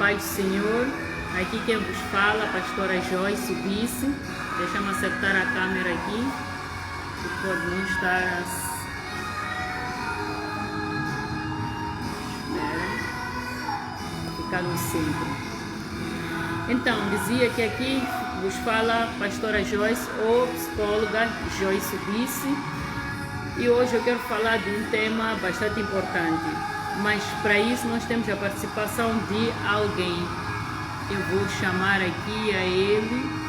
paz do Senhor. Aqui quem vos fala, a pastora Joyce Vice. Deixa-me acertar a câmera aqui, que pode não estar ficar no centro. Então, dizia que aqui vos fala a pastora Joyce, ou psicóloga Joyce Vice. E hoje eu quero falar de um tema bastante importante. Mas para isso nós temos a participação de alguém. Eu vou chamar aqui a ele.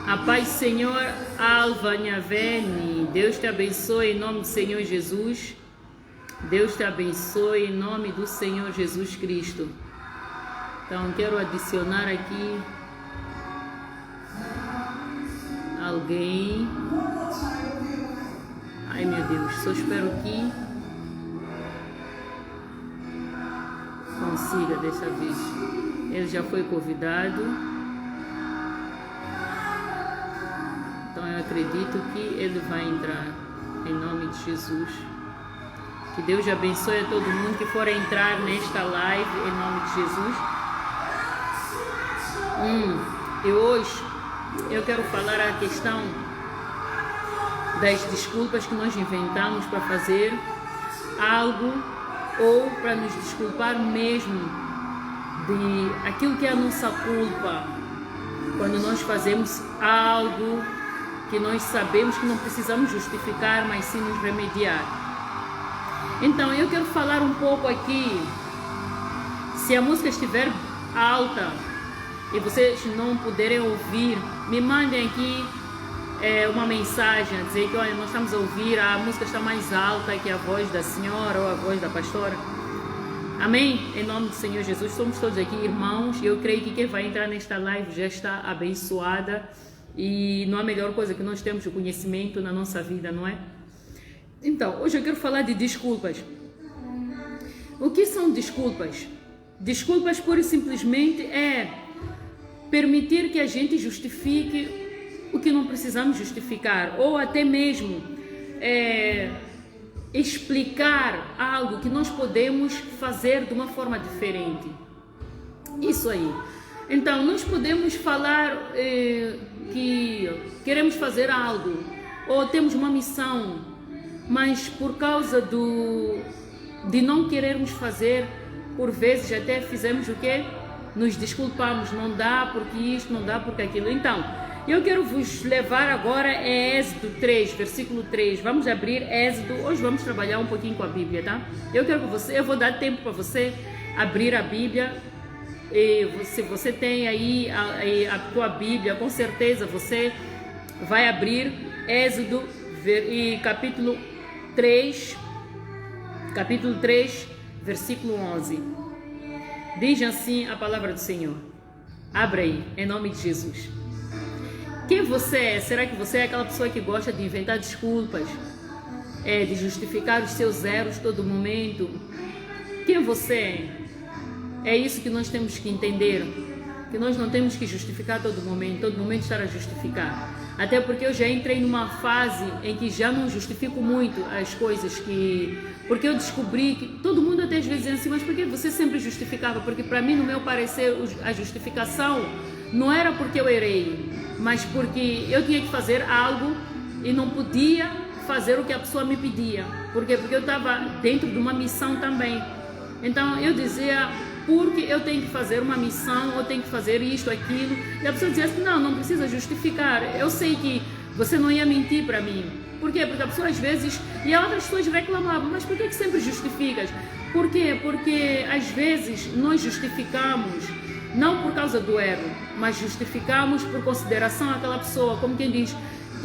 A paz, Senhor, Alva Nhavene, Deus te abençoe em nome do Senhor Jesus. Deus te abençoe em nome do Senhor Jesus Cristo. Então, quero adicionar aqui alguém. Ai, meu Deus, só espero que consiga dessa vez. Ele já foi convidado. Então eu acredito que ele vai entrar em nome de Jesus. Que Deus abençoe a todo mundo que for entrar nesta live em nome de Jesus. E hoje eu quero falar a questão das desculpas que nós inventamos para fazer algo ou para nos desculpar mesmo de aquilo que é a nossa culpa quando nós fazemos algo que nós sabemos que não precisamos justificar, mas sim nos remediar. Então, eu quero falar um pouco aqui, se a música estiver alta e vocês não puderem ouvir, me mandem aqui uma mensagem a dizer que olha, nós estamos a ouvir, a música está mais alta que a voz da senhora ou a voz da pastora. Amém? Em nome do Senhor Jesus, somos todos aqui irmãos e eu creio que quem vai entrar nesta live já está abençoada. E não há melhor coisa que nós temos o conhecimento na nossa vida, não é? Então, hoje eu quero falar de desculpas. O que são desculpas? Desculpas, pura e simplesmente, é permitir que a gente justifique o que não precisamos justificar, ou até mesmo explicar algo que nós podemos fazer de uma forma diferente. Isso aí. Então, nós podemos falar que queremos fazer algo ou temos uma missão, mas por causa de não querermos fazer, por vezes até fizemos o quê? Nos desculpamos, não dá porque isto, não dá porque aquilo. Então, eu quero vos levar agora a Êxodo 3, versículo 3. Vamos abrir Êxodo, hoje vamos trabalhar um pouquinho com a Bíblia, tá? Eu vou dar tempo para você abrir a Bíblia. E se você tem aí a tua Bíblia, com certeza você vai abrir Êxodo capítulo 3, versículo 11. Diz assim a palavra do Senhor. Abra aí, em nome de Jesus. Quem você é? Será que você é aquela pessoa que gosta de inventar desculpas? De justificar os seus erros todo momento? Quem você é? É isso que nós temos que entender, que nós não temos que justificar todo momento estar a justificar. Até porque eu já entrei numa fase em que já não justifico muito as coisas porque eu descobri que todo mundo até às vezes diz assim, mas por que você sempre justificava? Porque para mim, no meu parecer, a justificação não era porque eu errei, mas porque eu tinha que fazer algo e não podia fazer o que a pessoa me pedia. Por quê? Porque eu estava dentro de uma missão também. Então eu dizia, porque eu tenho que fazer uma missão, ou tenho que fazer isto, aquilo, e a pessoa dizia assim, não precisa justificar, eu sei que você não ia mentir para mim. Por quê? Porque a pessoa às vezes, e outras pessoas reclamavam, mas por que sempre justificas? Por quê? Porque às vezes nós justificamos, não por causa do erro, mas justificamos por consideração àquela pessoa, como quem diz,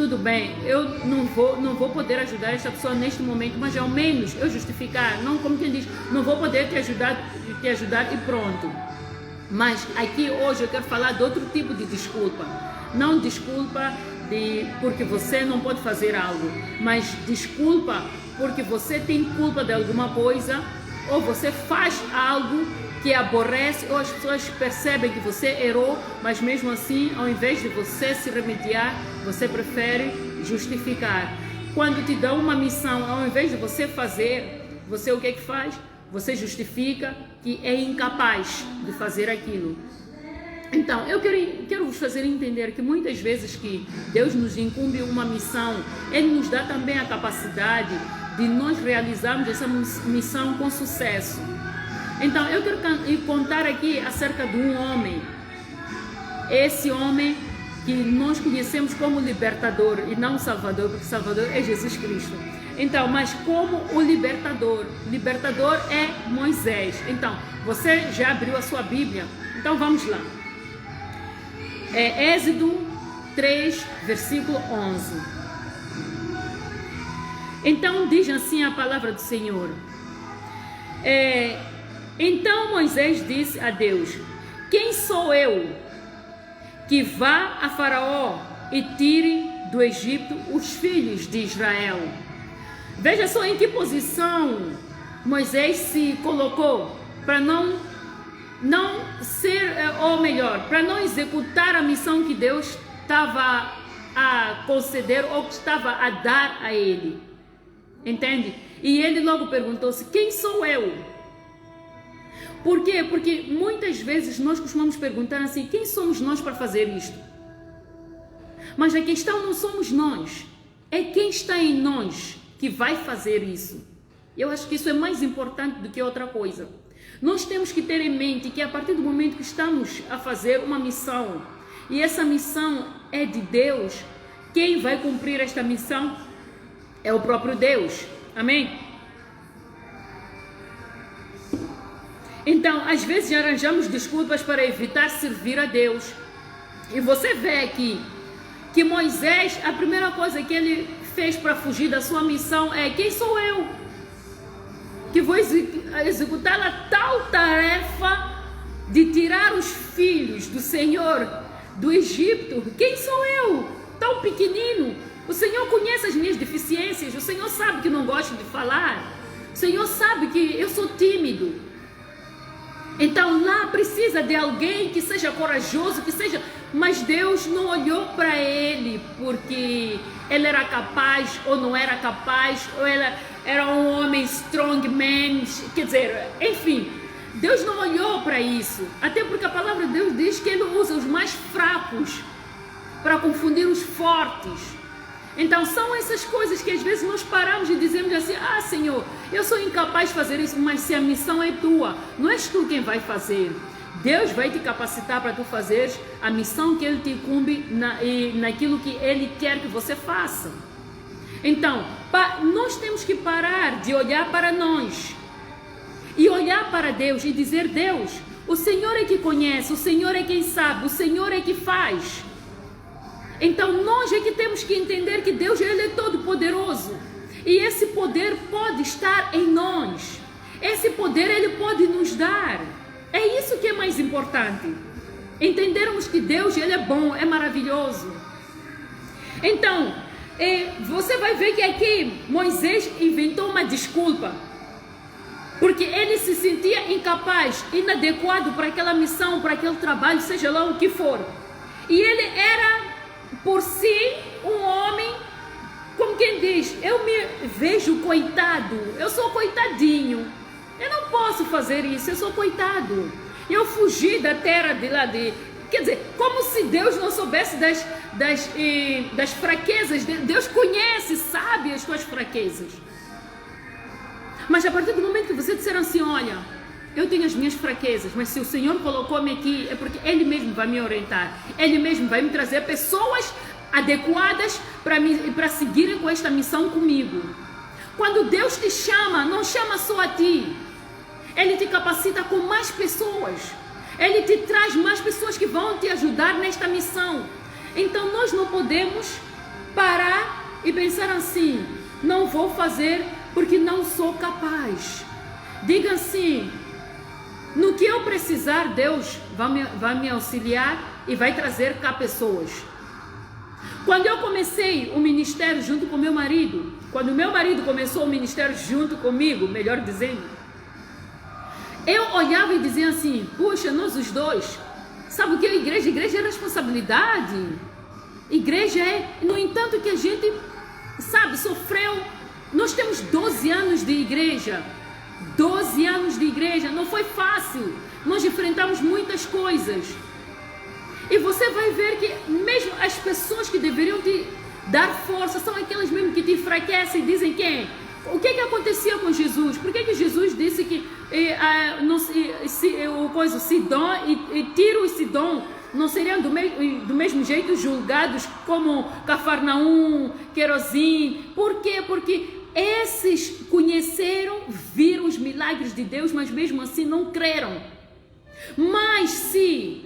tudo bem, eu não vou poder ajudar esta pessoa neste momento, mas ao menos eu justificar, não como quem diz, não vou poder te ajudar e pronto. Mas aqui hoje eu quero falar de outro tipo de desculpa. Não desculpa porque você não pode fazer algo, mas desculpa porque você tem culpa de alguma coisa, ou você faz algo que aborrece, ou as pessoas percebem que você errou, mas mesmo assim, ao invés de você se remediar, você prefere justificar. Quando te dão uma missão, ao invés de você fazer, você o que faz? Você justifica que é incapaz de fazer aquilo. Então, eu quero vos fazer entender que muitas vezes que Deus nos incumbe uma missão, Ele nos dá também a capacidade de nós realizarmos essa missão com sucesso. Então, eu quero contar aqui acerca de um homem. Esse homem que nós conhecemos como libertador e não Salvador, porque Salvador é Jesus Cristo. Então, mas como o libertador é Moisés. Então, você já abriu a sua Bíblia? Então, vamos lá. É Êxodo 3, versículo 11. Então, diz assim a palavra do Senhor. Então Moisés disse a Deus: quem sou eu que vá a Faraó e tire do Egito os filhos de Israel? Veja só em que posição Moisés se colocou para não ser, ou melhor, para não executar a missão que Deus estava a conceder ou que estava a dar a ele. Entende? E ele logo perguntou-se: quem sou eu? Por quê? Porque muitas vezes nós costumamos perguntar assim: quem somos nós para fazer isto? Mas a questão não somos nós, é quem está em nós que vai fazer isso. Eu acho que isso é mais importante do que outra coisa. Nós temos que ter em mente que a partir do momento que estamos a fazer uma missão, e essa missão é de Deus, quem vai cumprir esta missão é o próprio Deus. Amém? Então, às vezes arranjamos desculpas para evitar servir a Deus. E você vê aqui que Moisés, a primeira coisa que ele fez para fugir da sua missão é: quem sou eu que vou executar a tal tarefa de tirar os filhos do Senhor do Egito? Quem sou eu, tão pequenino? O Senhor conhece as minhas deficiências, o Senhor sabe que não gosto de falar, o Senhor sabe que eu sou tímido. Então lá precisa de alguém que seja corajoso, que seja... Mas Deus não olhou para ele porque ele era capaz ou não era capaz, ou ele era um homem strongman, quer dizer, enfim, Deus não olhou para isso, até porque a palavra de Deus diz que Ele usa os mais fracos para confundir os fortes. Então são essas coisas que às vezes nós paramos e dizemos assim: ah, Senhor, eu sou incapaz de fazer isso, mas se a missão é tua, não és tu quem vai fazer. Deus vai te capacitar para tu fazeres a missão que Ele te incumbe naquilo que Ele quer que você faça. Então, nós temos que parar de olhar para nós e olhar para Deus e dizer: Deus, o Senhor é que conhece, o Senhor é quem sabe, o Senhor é que faz. Então nós é que temos que entender que Deus, Ele é todo poderoso, e esse poder pode estar em nós, esse poder Ele pode nos dar. É isso que é mais importante, entendermos que Deus, Ele é bom, é maravilhoso. Então você vai ver que aqui Moisés inventou uma desculpa, porque ele se sentia incapaz, inadequado para aquela missão, para aquele trabalho, seja lá o que for. E ele era por si um homem, como quem diz: eu me vejo coitado, eu sou coitadinho, eu não posso fazer isso, eu sou coitado, eu fugi da terra de lá de... Quer dizer, como se Deus não soubesse das fraquezas. Deus conhece, sabe as tuas fraquezas. Mas a partir do momento que você disser assim: olha, eu tenho as minhas fraquezas, mas se o Senhor colocou-me aqui, é porque Ele mesmo vai me orientar, Ele mesmo vai me trazer pessoas adequadas para seguirem com esta missão comigo. Quando Deus te chama, não chama só a ti, Ele te capacita com mais pessoas, Ele te traz mais pessoas que vão te ajudar nesta missão. Então nós não podemos parar e pensar assim: não vou fazer porque não sou capaz. Diga assim: no que eu precisar, Deus vai me auxiliar e vai trazer cá pessoas. Quando eu comecei o ministério junto com meu marido, quando meu marido começou o ministério junto comigo, melhor dizendo, eu olhava e dizia assim: puxa, nós os dois, sabe o que é igreja? Igreja é responsabilidade. Igreja é, no entanto, que a gente, sabe, sofreu. Nós temos 12 anos de igreja. 12 anos de igreja, não foi fácil. Nós enfrentamos muitas coisas. E você vai ver que mesmo as pessoas que deveriam te dar força são aquelas mesmo que te enfraquecem e dizem quem? O que acontecia com Jesus? Por que Jesus disse que Sidom e Tiro e Sidom não seriam do mesmo jeito julgados como Cafarnaum, Querosim? Por quê? Porque esses conheceram, viram os milagres de Deus, mas mesmo assim não creram. Mas se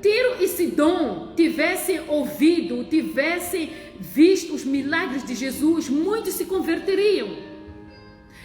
Tiro e Sidom tivessem ouvido, tivessem visto os milagres de Jesus, muitos se converteriam.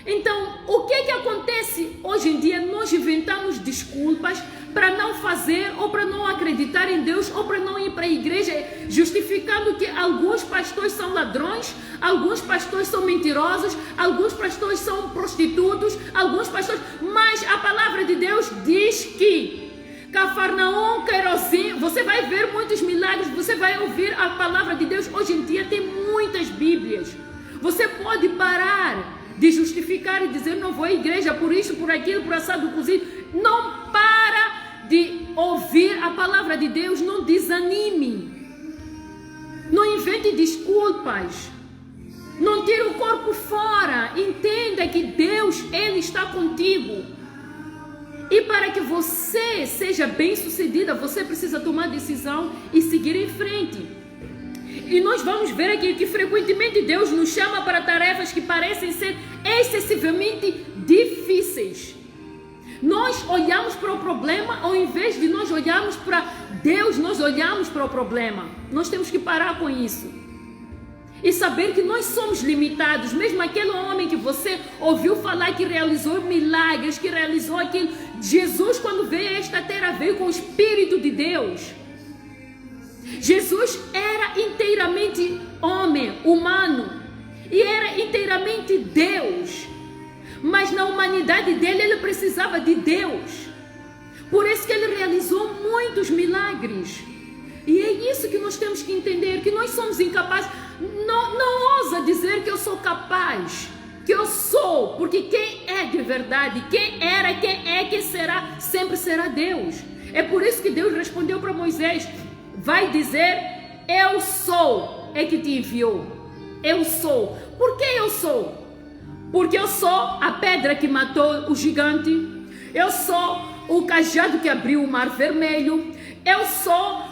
Então, o que acontece hoje em dia? Nós inventamos desculpas para não fazer, ou para não acreditar em Deus, ou para não ir para a igreja, justificando que alguns pastores são ladrões, alguns pastores são mentirosos, alguns pastores são prostitutos, alguns pastores... Mas a palavra de Deus diz que Cafarnaum, Querosim, você vai ver muitos milagres, você vai ouvir a palavra de Deus. Hoje em dia tem muitas Bíblias. Você pode parar de justificar e dizer: não vou à igreja por isso, por aquilo, por assado cozido. Não para de ouvir a palavra de Deus, não desanime. Não invente desculpas. Não tire o corpo fora. Entenda que Deus, Ele está contigo. E para que você seja bem-sucedida, você precisa tomar decisão e seguir em frente. E nós vamos ver aqui que frequentemente Deus nos chama para tarefas que parecem ser excessivamente difíceis. Nós olhamos para o problema, ao invés de nós olharmos para Deus, nós olhamos para o problema. Nós temos que parar com isso. E saber que nós somos limitados. Mesmo aquele homem que você ouviu falar que realizou milagres, que realizou aquilo. Jesus, quando veio a esta terra, veio com o Espírito de Deus. Jesus era inteiramente homem, humano, e era inteiramente Deus. Mas na humanidade dele, ele precisava de Deus. Por isso que ele realizou muitos milagres. E é isso que nós temos que entender, que nós somos incapazes. Não ousa dizer que eu sou capaz, que eu sou, porque quem é de verdade, quem era, quem é, quem será, sempre será Deus. É por isso que Deus respondeu para Moisés: vai dizer, eu sou, é que te enviou. Eu sou. Por que eu sou? Porque eu sou a pedra que matou o gigante. Eu sou o cajado que abriu o mar vermelho. Eu sou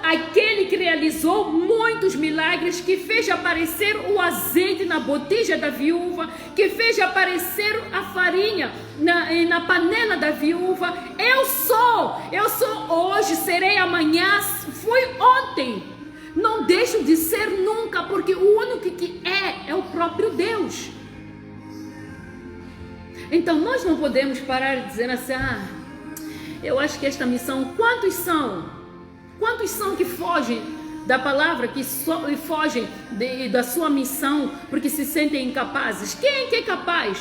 aquele que realizou muitos milagres, que fez aparecer o azeite na botija da viúva, que fez aparecer a farinha na panela da viúva. Eu sou hoje, serei amanhã, fui ontem. Não deixo de ser nunca, porque o único que é o próprio Deus. Então nós não podemos parar de dizer assim: eu acho que esta missão, quantos são que fogem da palavra, que fogem da sua missão porque se sentem incapazes? Quem que é capaz?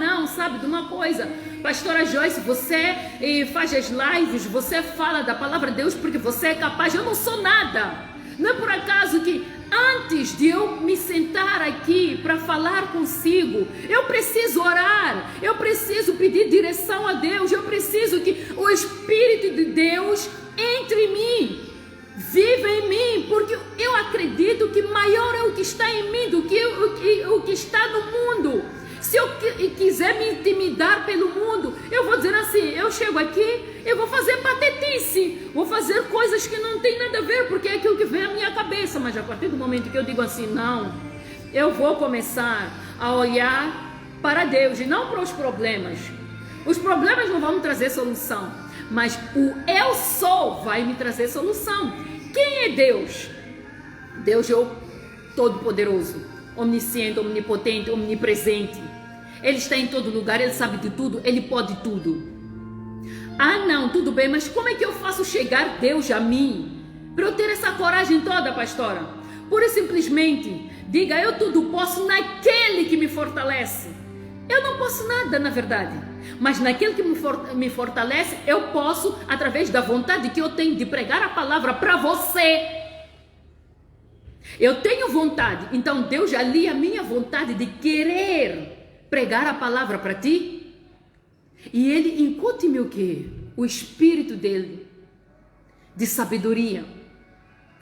Não, sabe de uma coisa, pastora Joyce, você faz as lives, você fala da palavra de Deus porque você é capaz. Eu não sou nada. Não é por acaso que antes de eu me sentar aqui para falar consigo, eu preciso orar, eu preciso pedir direção a Deus, eu preciso que o Espírito de Deus entre em mim, viva em mim, porque eu acredito que maior é o que está em mim do que o que está no mundo. Se eu quiser me intimidar pelo mundo, eu vou dizer assim: eu chego aqui, eu vou fazer patetice, vou fazer coisas que não tem nada a ver, porque é aquilo que vem à minha cabeça. Mas a partir do momento que eu digo assim: não, eu vou começar a olhar para Deus e não para os problemas. Os problemas não vão me trazer solução, mas o eu sou vai me trazer solução. Quem é Deus? Deus é o Todo-Poderoso, onisciente, omnipotente, omnipresente. Ele está em todo lugar, Ele sabe de tudo, Ele pode tudo. Ah não, tudo bem, mas como é que eu faço chegar Deus a mim? Para eu ter essa coragem toda, pastora? Pura e simplesmente, diga, eu tudo posso naquele que me fortalece. Eu não posso nada, na verdade, mas naquele que me fortalece, eu posso, através da vontade que eu tenho de pregar a palavra para você. Eu tenho vontade, então Deus alia a minha vontade de querer pregar a palavra para ti, e Ele incute-me o quê? O Espírito dele, de sabedoria.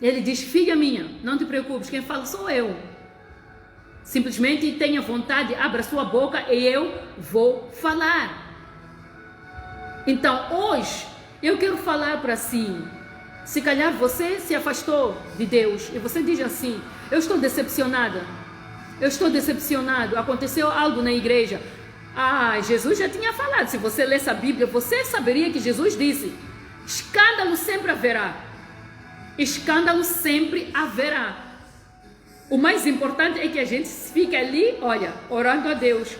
Ele diz, filha minha, não te preocupes, quem fala sou eu. Simplesmente tenha vontade, abra sua boca e eu vou falar. Então hoje eu quero falar para si. Se calhar você se afastou de Deus e você diz assim, eu estou decepcionada, eu estou decepcionado, aconteceu algo na igreja. Ah, Jesus já tinha falado, se você lesse a Bíblia, você saberia que Jesus disse, escândalo sempre haverá, escândalo sempre haverá. O mais importante é que a gente fique ali, olha, orando a Deus.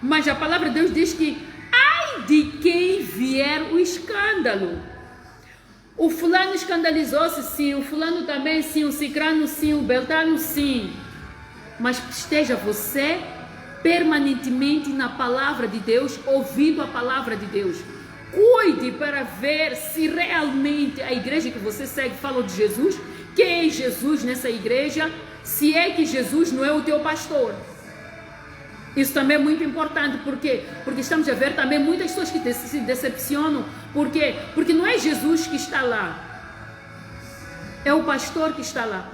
Mas a palavra de Deus diz que, ai de quem vier o escândalo. O fulano escandalizou-se, sim, o fulano também, sim, o cicrano, sim, o beltrano, sim. Mas esteja você permanentemente na palavra de Deus, ouvindo a palavra de Deus. Cuide para ver se realmente a igreja que você segue fala de Jesus, quem é Jesus nessa igreja, se é que Jesus não é o teu pastor. Isso também é muito importante, porque estamos a ver também muitas pessoas que se decepcionam, porque não é Jesus que está lá, é o pastor que está lá,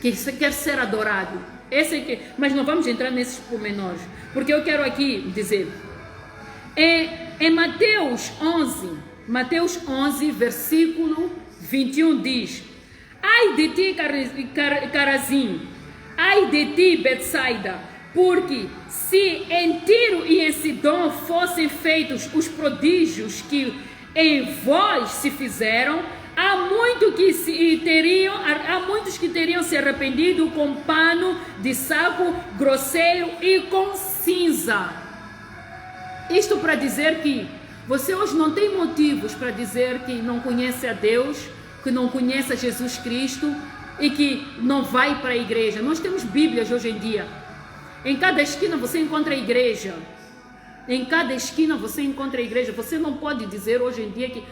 que quer ser adorado. Esse é que, mas não vamos entrar nesses pormenores, porque eu quero aqui dizer, em Mateus 11, versículo 21 diz, ai de ti, Carazim, ai de ti, Betsaida, porque se em Tiro e em Sidom fossem feitos os prodígios que em vós se fizeram, há muitos que teriam se arrependido com pano de saco grosseiro e com cinza. Isto para dizer que você hoje não tem motivos para dizer que não conhece a Deus, que não conhece a Jesus Cristo e que não vai para a igreja. Nós temos Bíblias hoje em dia. Em cada esquina você encontra a igreja. Em cada esquina você encontra a igreja. Você não pode dizer hoje em dia que,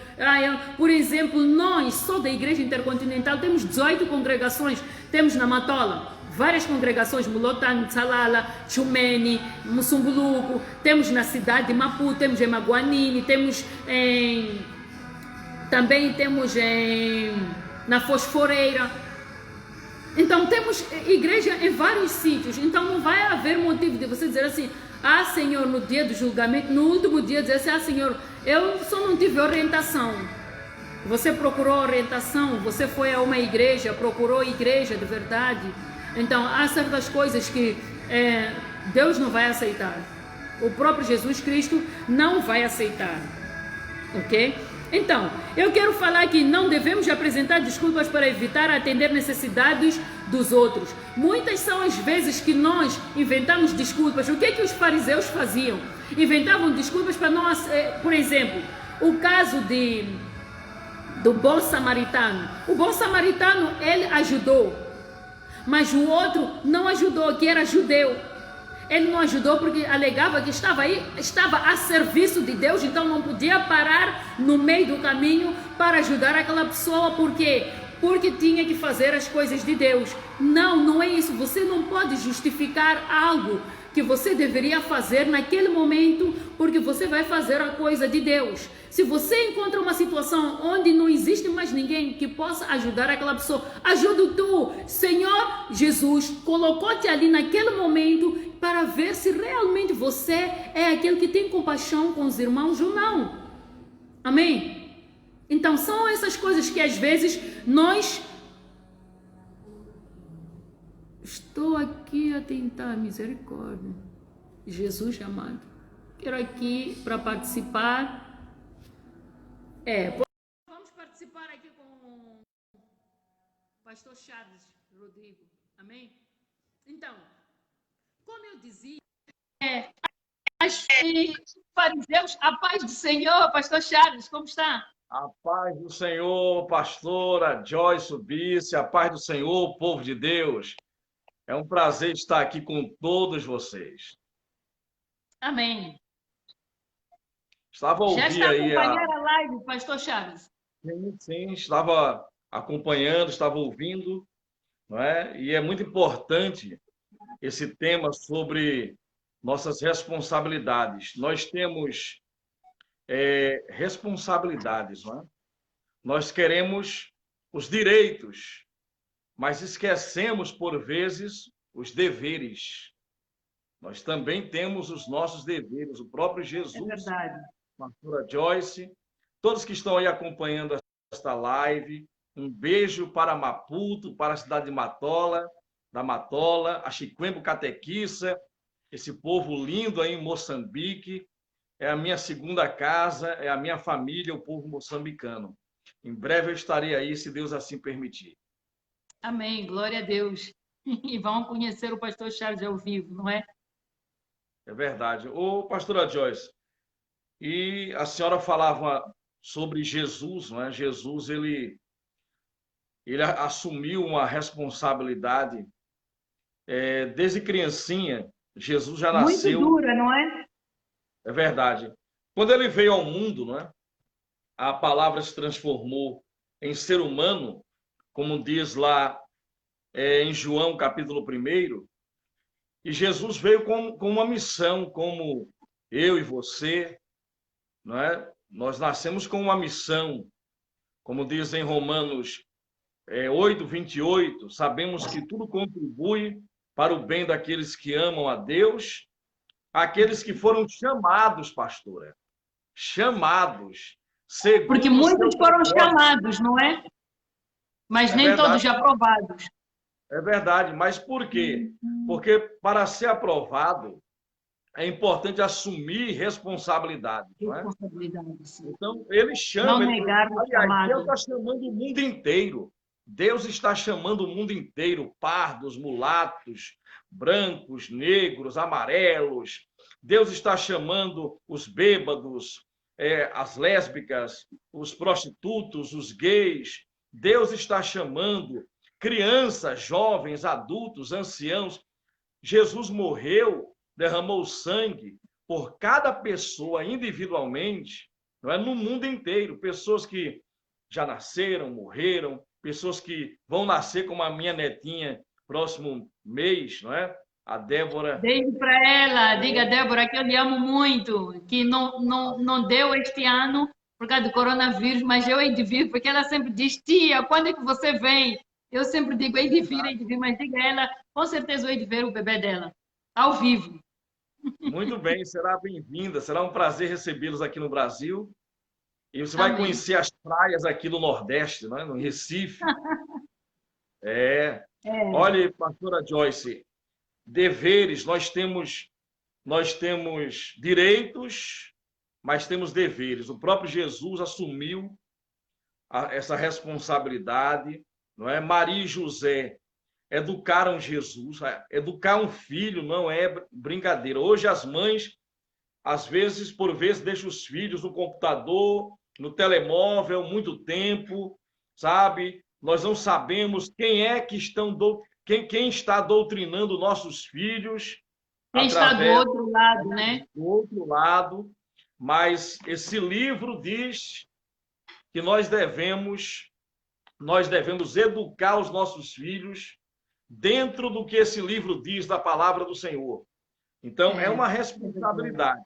por exemplo, nós, só da Igreja Intercontinental, temos 18 congregações. Temos na Matola várias congregações, Mulotan, Tsalala, Chumene, Musumbuluco. Temos na cidade de Maputo, temos em Maguanini, também temos na Fosforeira. Então temos igreja em vários sítios. Então não vai haver motivo de você dizer assim, ah Senhor, no dia do julgamento, no último dia dizer assim, ah Senhor, eu só não tive orientação. Você procurou orientação, você foi a uma igreja, procurou igreja de verdade. Então há certas coisas que Deus não vai aceitar. O próprio Jesus Cristo não vai aceitar. Ok? Então, eu quero falar que não devemos apresentar desculpas para evitar atender necessidades dos outros. Muitas são as vezes que nós inventamos desculpas. O que é que os fariseus faziam? Inventavam desculpas para nós, por exemplo, o caso do bom samaritano. O bom samaritano, ele ajudou, mas o outro não ajudou, que era judeu. Ele não ajudou porque alegava que estava a serviço de Deus, então não podia parar no meio do caminho para ajudar aquela pessoa. Por quê? Porque tinha que fazer as coisas de Deus. Não é isso. Você não pode justificar algo que você deveria fazer naquele momento, porque você vai fazer a coisa de Deus. Se você encontra uma situação onde não existe mais ninguém que possa ajudar aquela pessoa, ajuda tu. Senhor Jesus colocou-te ali naquele momento para ver se realmente você é aquele que tem compaixão com os irmãos ou não. Amém? Então são essas coisas que às vezes nós... Estou aqui a tentar, misericórdia. Jesus amado. Quero aqui para participar. Vamos participar aqui com o pastor Charles Rodrigo. Amém? Então, como eu dizia, fariseus, a paz do Senhor, pastor Charles, como está? A paz do Senhor, pastora Joyce Bice, a paz do Senhor, povo de Deus. É um prazer estar aqui com todos vocês. Amém. Estava a Já ouvir está aí acompanhando a live, pastor Charles? Sim, estava acompanhando, estava ouvindo, não é? E é muito importante esse tema sobre nossas responsabilidades. Nós temos responsabilidades, não é? Nós queremos os direitos, mas esquecemos, por vezes, os deveres. Nós também temos os nossos deveres. O próprio É Jesus, verdade. pastora Joyce, todos que estão aí acompanhando esta live, um beijo para Maputo, para a cidade de Matola, da Matola, a Chiquembo Catequiça, esse povo lindo aí em Moçambique. É a minha segunda casa, é a minha família, o povo moçambicano. Em breve eu estarei aí, se Deus assim permitir. Amém, glória a Deus. E vão conhecer o pastor Charles ao vivo, não é? É verdade. Ô, pastora Joyce, e a senhora falava sobre Jesus, não é? Jesus, ele assumiu uma responsabilidade desde criancinha. Jesus já Muito nasceu, dura, não é? é verdade. Quando ele veio ao mundo, não é? A palavra se transformou em ser humano, como diz lá em João, capítulo 1, e Jesus veio com uma missão, como eu e você, não é? Nós nascemos com uma missão, como diz em Romanos 8:28, sabemos que tudo contribui para o bem daqueles que amam a Deus, aqueles que foram chamados, pastora, chamados, Porque segundo o seu muitos foram propósito. chamados, não é? Mas É nem verdade, todos aprovados. é verdade, mas por quê? Porque para ser aprovado, é importante assumir responsabilidade, não é? Responsabilidade, sim. Então, ele Não chama, negar o aliás, Deus chamado. está chamando o mundo inteiro. Deus está chamando o mundo inteiro, pardos, mulatos, brancos, negros, amarelos. Deus está chamando os bêbados, as lésbicas, os prostitutos, os gays. Deus está chamando crianças, jovens, adultos, anciãos. Jesus morreu, derramou sangue por cada pessoa individualmente, não é? No mundo inteiro. Pessoas que já nasceram, morreram, pessoas que vão nascer, como a minha netinha, próximo mês, não é? A Débora. Beijo para ela, diga, Débora, que eu lhe amo muito, que não deu este ano por causa do coronavírus, mas eu hei de vir, porque ela sempre diz, tia, quando é que você vem? Eu sempre digo, hei de vir, mas diga a ela, com certeza eu hei de ver o bebê dela, ao vivo. Muito bem, será bem-vinda, será um prazer recebê-los aqui no Brasil. E você vai Amém. conhecer as praias aqui do Nordeste, não é? No Recife. É. É, Olha, pastora Joyce, deveres, nós temos direitos, mas temos deveres. O próprio Jesus assumiu essa responsabilidade, não é? Maria e José educaram Jesus, educar um filho não é brincadeira. Hoje as mães, às vezes, por vezes, deixam os filhos no computador, no telemóvel, muito tempo, sabe? Nós não sabemos quem é que quem está doutrinando nossos filhos quem está do através outro lado, né? do outro lado, mas esse livro diz que nós devemos educar os nossos filhos dentro do que esse livro diz da palavra do Senhor. Então, é É, uma é verdade. responsabilidade.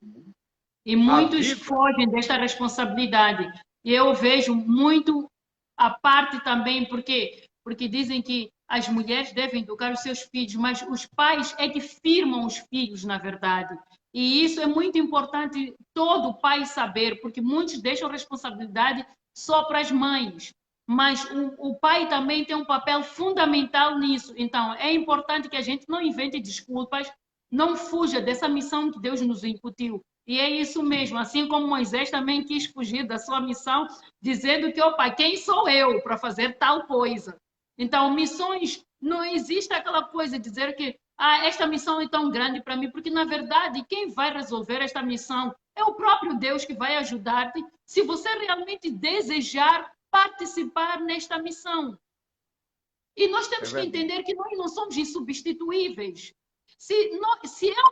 E A muitos vida, fogem desta responsabilidade. E eu vejo muito a parte também, porque dizem que as mulheres devem educar os seus filhos, mas os pais é que firmam os filhos, na verdade. E isso é muito importante todo pai saber, porque muitos deixam a responsabilidade só para as mães. Mas o pai também tem um papel fundamental nisso. Então, é importante que a gente não invente desculpas, não fuja dessa missão que Deus nos incutiu. E é isso mesmo, assim como Moisés também quis fugir da sua missão, dizendo que, opa, quem sou eu para fazer tal coisa? Então, missões, não existe aquela coisa de dizer que esta missão é tão grande para mim, porque, na verdade, quem vai resolver esta missão é o próprio Deus que vai ajudar-te, se você realmente desejar participar nesta missão. E nós temos que entender que nós não somos insubstituíveis. Se eu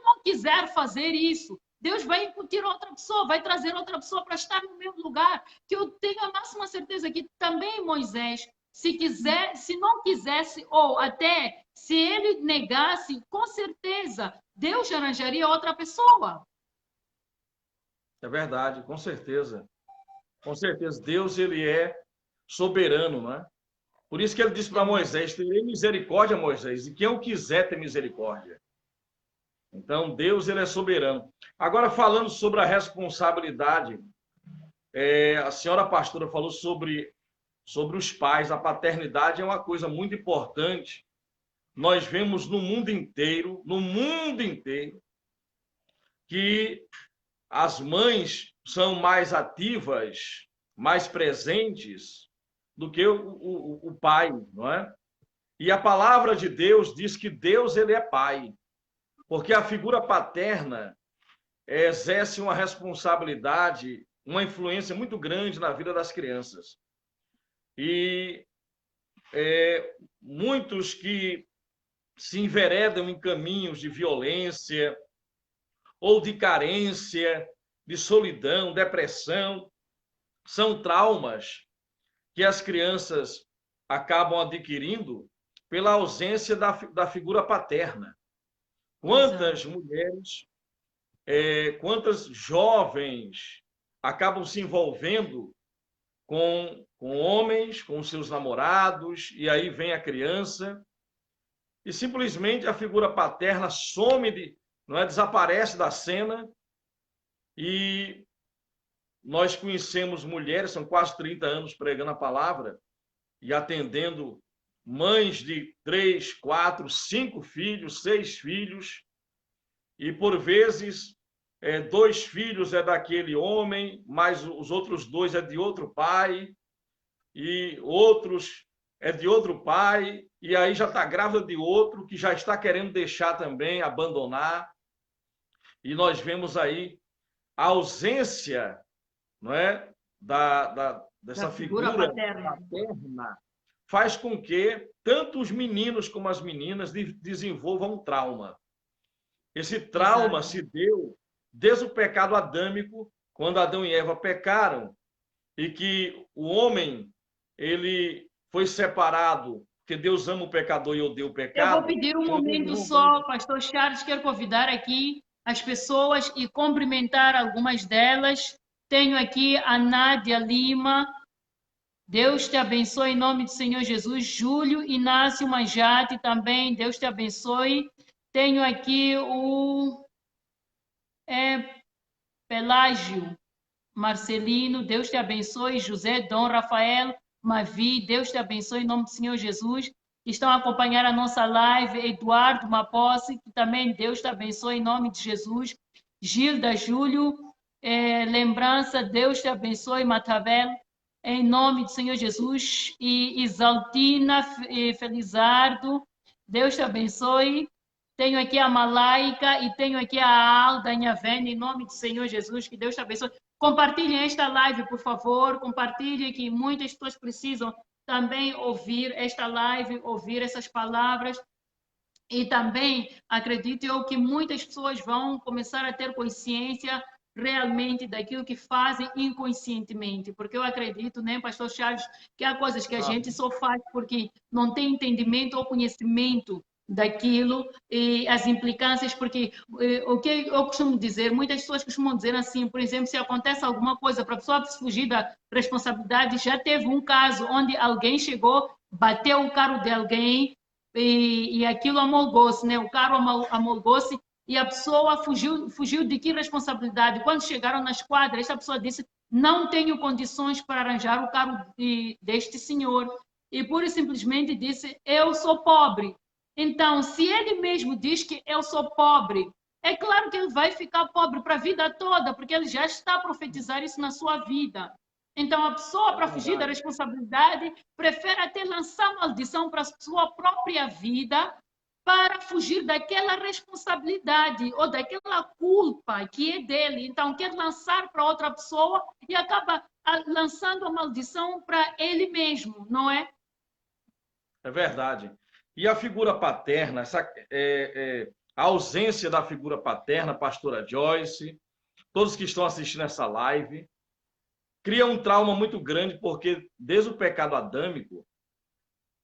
não quiser fazer isso, Deus vai incutir outra pessoa, vai trazer outra pessoa para estar no meu lugar, que eu tenho a máxima certeza que também Moisés, se não quisesse, ou até se ele negasse, com certeza, Deus arranjaria outra pessoa. É verdade, com certeza. Com certeza, Deus, ele é soberano, não é? Por isso que ele disse para Moisés, terei misericórdia, Moisés, e quem eu quiser ter misericórdia. Então, Deus, ele é soberano. Agora, falando sobre a responsabilidade, a senhora pastora falou sobre os pais. A paternidade é uma coisa muito importante. Nós vemos no mundo inteiro, que as mães são mais ativas, mais presentes do que o pai, não é? E a palavra de Deus diz que Deus, ele é pai. Porque a figura paterna exerce uma responsabilidade, uma influência muito grande na vida das crianças. E muitos que se enveredam em caminhos de violência ou de carência, de solidão, depressão, são traumas que as crianças acabam adquirindo pela ausência da figura paterna. Quantas mulheres, quantas jovens acabam se envolvendo com homens, com seus namorados, e aí vem a criança, e simplesmente a figura paterna some, não é? Desaparece da cena, e nós conhecemos mulheres, são quase 30 anos pregando a palavra, e atendendo mães de 3, 4, 5 filhos, 6 filhos, e por vezes 2 filhos é daquele homem, mas os outros 2 é de outro pai, e outros é de outro pai, e aí já está grávida de outro, que já está querendo deixar também, abandonar. E nós vemos aí a ausência, não é, dessa figura paterna faz com que tanto os meninos como as meninas desenvolvam um trauma. Esse trauma se deu desde o pecado adâmico, quando Adão e Eva pecaram, e que o homem ele foi separado, porque Deus ama o pecador e odeia o pecado. Eu vou pedir um momento só, pastor Charles, quero convidar aqui as pessoas e cumprimentar algumas delas. Tenho aqui a Nádia Lima. Deus te abençoe em nome do Senhor Jesus. Júlio Inácio Manjate também, Deus te abençoe. Tenho aqui o Pelágio Marcelino, Deus te abençoe. José Dom Rafael Mavi, Deus te abençoe em nome do Senhor Jesus. Estão a acompanhar a nossa live. Eduardo Maposse, que também Deus te abençoe em nome de Jesus. Gilda Júlio, Lembrança, Deus te abençoe. Matavel, em nome do Senhor Jesus. E Isaltina Felizardo, Deus te abençoe. Tenho aqui a Malaica e tenho aqui a Alda Inhavene, em nome do Senhor Jesus, que Deus te abençoe. Compartilhem esta live, por favor. Compartilhem, que muitas pessoas precisam também ouvir esta live, ouvir essas palavras. E também acredito eu que muitas pessoas vão começar a ter consciência realmente daquilo que fazem inconscientemente, porque eu acredito, né, pastor Charles, que há coisas que a gente só faz porque não tem entendimento ou conhecimento daquilo e as implicâncias, porque o que eu costumo dizer, muitas pessoas costumam dizer assim, por exemplo, se acontece alguma coisa para a pessoa fugir da responsabilidade, já teve um caso onde alguém bateu o carro de alguém e aquilo amolgou-se, né? O carro amolgou-se e a pessoa fugiu de que responsabilidade? Quando chegaram na esquadra, essa pessoa disse, não tenho condições para arranjar o carro deste senhor. E pura e simplesmente disse, eu sou pobre. Então, se ele mesmo diz que eu sou pobre, é claro que ele vai ficar pobre para a vida toda, porque ele já está a profetizar isso na sua vida. Então, a pessoa, É para fugir da verdade. responsabilidade, prefere até lançar maldição para a sua própria vida, para fugir daquela responsabilidade ou daquela culpa que é dele. Então, quer lançar para outra pessoa e acaba lançando a maldição para ele mesmo, não é? É verdade. E a figura paterna, a ausência da figura paterna, pastora Joyce, todos que estão assistindo essa live, cria um trauma muito grande, porque desde o pecado adâmico,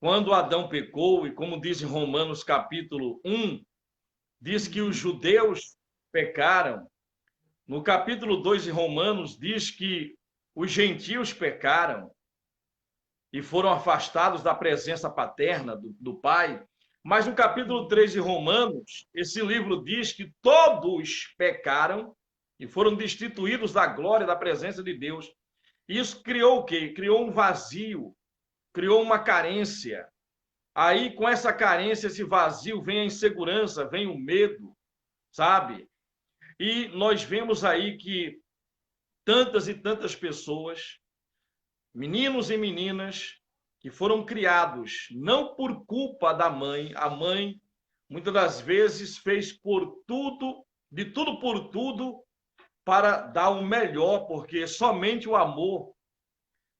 quando Adão pecou, e como diz em Romanos capítulo 1, diz que os judeus pecaram. No capítulo 2 de Romanos diz que os gentios pecaram e foram afastados da presença paterna do Pai. Mas no capítulo 3 de Romanos, esse livro diz que todos pecaram e foram destituídos da glória da presença de Deus. Isso criou o quê? Criou um vazio, criou uma carência. Aí, com essa carência, esse vazio, vem a insegurança, vem o medo, sabe? E nós vemos aí que tantas e tantas pessoas, meninos e meninas, que foram criados não por culpa da mãe, a mãe muitas das vezes fez por tudo, de tudo por tudo, para dar o melhor, porque somente o amor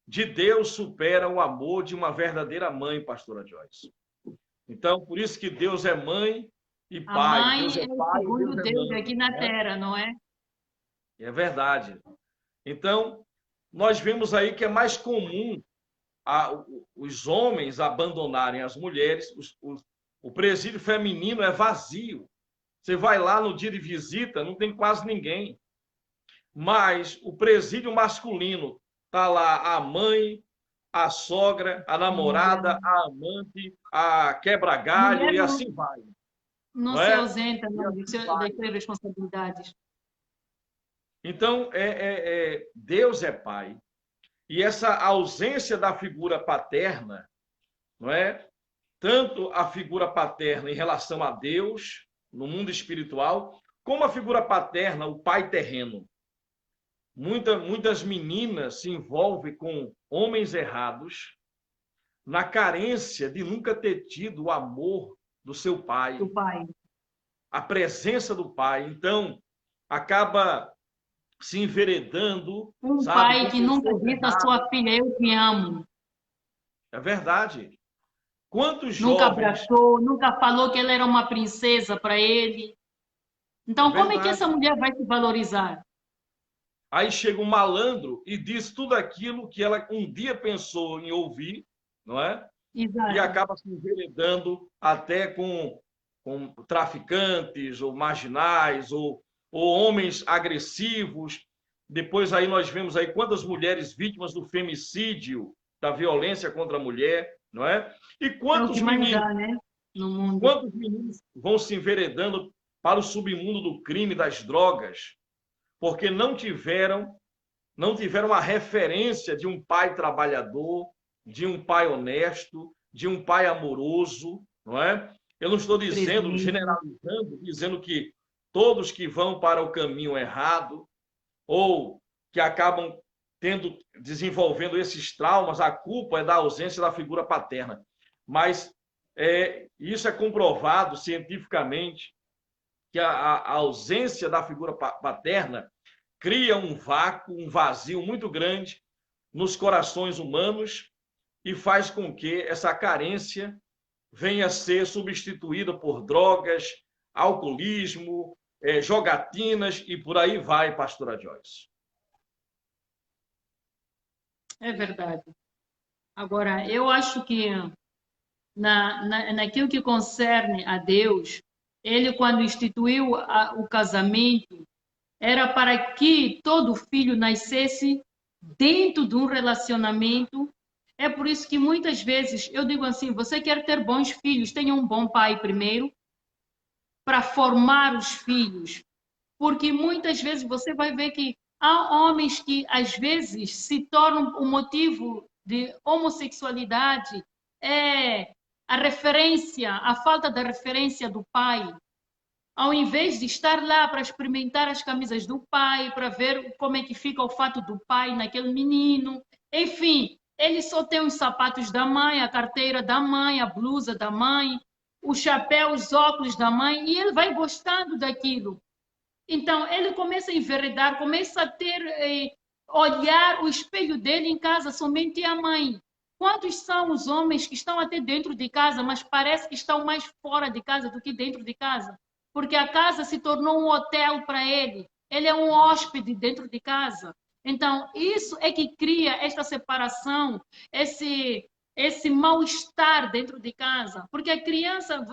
de Deus supera o amor de uma verdadeira mãe, pastora Joyce. Então, por isso que Deus é mãe e A pai. Deus mãe é é o pai e Deus segundo é Deus mãe. aqui na Né? Terra, não é? É verdade. Então, nós vemos aí que é mais comum os homens abandonarem as mulheres, o presídio feminino é vazio. Você vai lá no dia de visita, não tem quase ninguém. Mas o presídio masculino está lá a mãe, a sogra, a A mulher, namorada, a amante, a a quebra-galho mulher e não, assim vai, não não se é? ausenta E não, assim das vai. suas responsabilidades. Então, Deus é pai. E essa ausência da figura paterna, não é? Tanto a figura paterna em relação a Deus, no mundo espiritual, como a figura paterna, o pai terreno. Muitas meninas se envolvem com homens errados, na carência de nunca ter tido o amor do seu pai, Do pai. a presença do pai. Então, acaba se enveredando, Um sabe, pai com que nunca pessoas disse à erradas. sua filha, eu te amo. É verdade. Quantos Nunca jovens. abraçou, nunca falou que ela era uma princesa para ele. É Então, como é que essa verdade. mulher vai se valorizar? Aí chega um malandro e diz tudo aquilo que ela um dia pensou em ouvir, não é? E Exato. acaba se enveredando até com traficantes ou marginais ou homens agressivos. Depois aí nós vemos aí quantas mulheres vítimas do femicídio, da violência contra a mulher, não é? E É o que mais dá, né? No mundo. quantos meninos vão se enveredando para o submundo do crime, das drogas, porque não tiveram a referência de um pai trabalhador, de um pai honesto, de um pai amoroso, não é? Eu não estou dizendo, Presente. generalizando, dizendo que todos que vão para o caminho errado ou que acabam desenvolvendo esses traumas, a culpa é da ausência da figura paterna. Mas isso é comprovado cientificamente que a ausência da figura paterna cria um vácuo, um vazio muito grande nos corações humanos e faz com que essa carência venha a ser substituída por drogas, alcoolismo, jogatinas e por aí vai, pastora Joyce. É verdade. Agora, eu acho que naquilo que concerne a Deus, ele, quando instituiu o casamento, era para que todo filho nascesse dentro de um relacionamento. É por isso que muitas vezes eu digo assim: você quer ter bons filhos, tenha um bom pai primeiro, para formar os filhos. Porque muitas vezes você vai ver que há homens que às vezes se tornam o motivo de homossexualidade, é a referência, a falta da referência do pai. ao invés de estar lá para experimentar as camisas do pai, para ver como é que fica o fato do pai naquele menino, enfim, ele só tem os sapatos da mãe, a carteira da mãe, a blusa da mãe, o chapéu, os óculos da mãe, e ele vai gostando daquilo. Então, ele começa a enveredar, começa a ter, olhar o espelho dele em casa, somente a mãe. Quantos são os homens que estão até dentro de casa, mas parece que estão mais fora de casa do que dentro de casa? Porque a casa se tornou um hotel para ele. Ele é um hóspede dentro de casa. Então, isso é que cria esta separação, esse mal-estar dentro de casa. Porque a criança,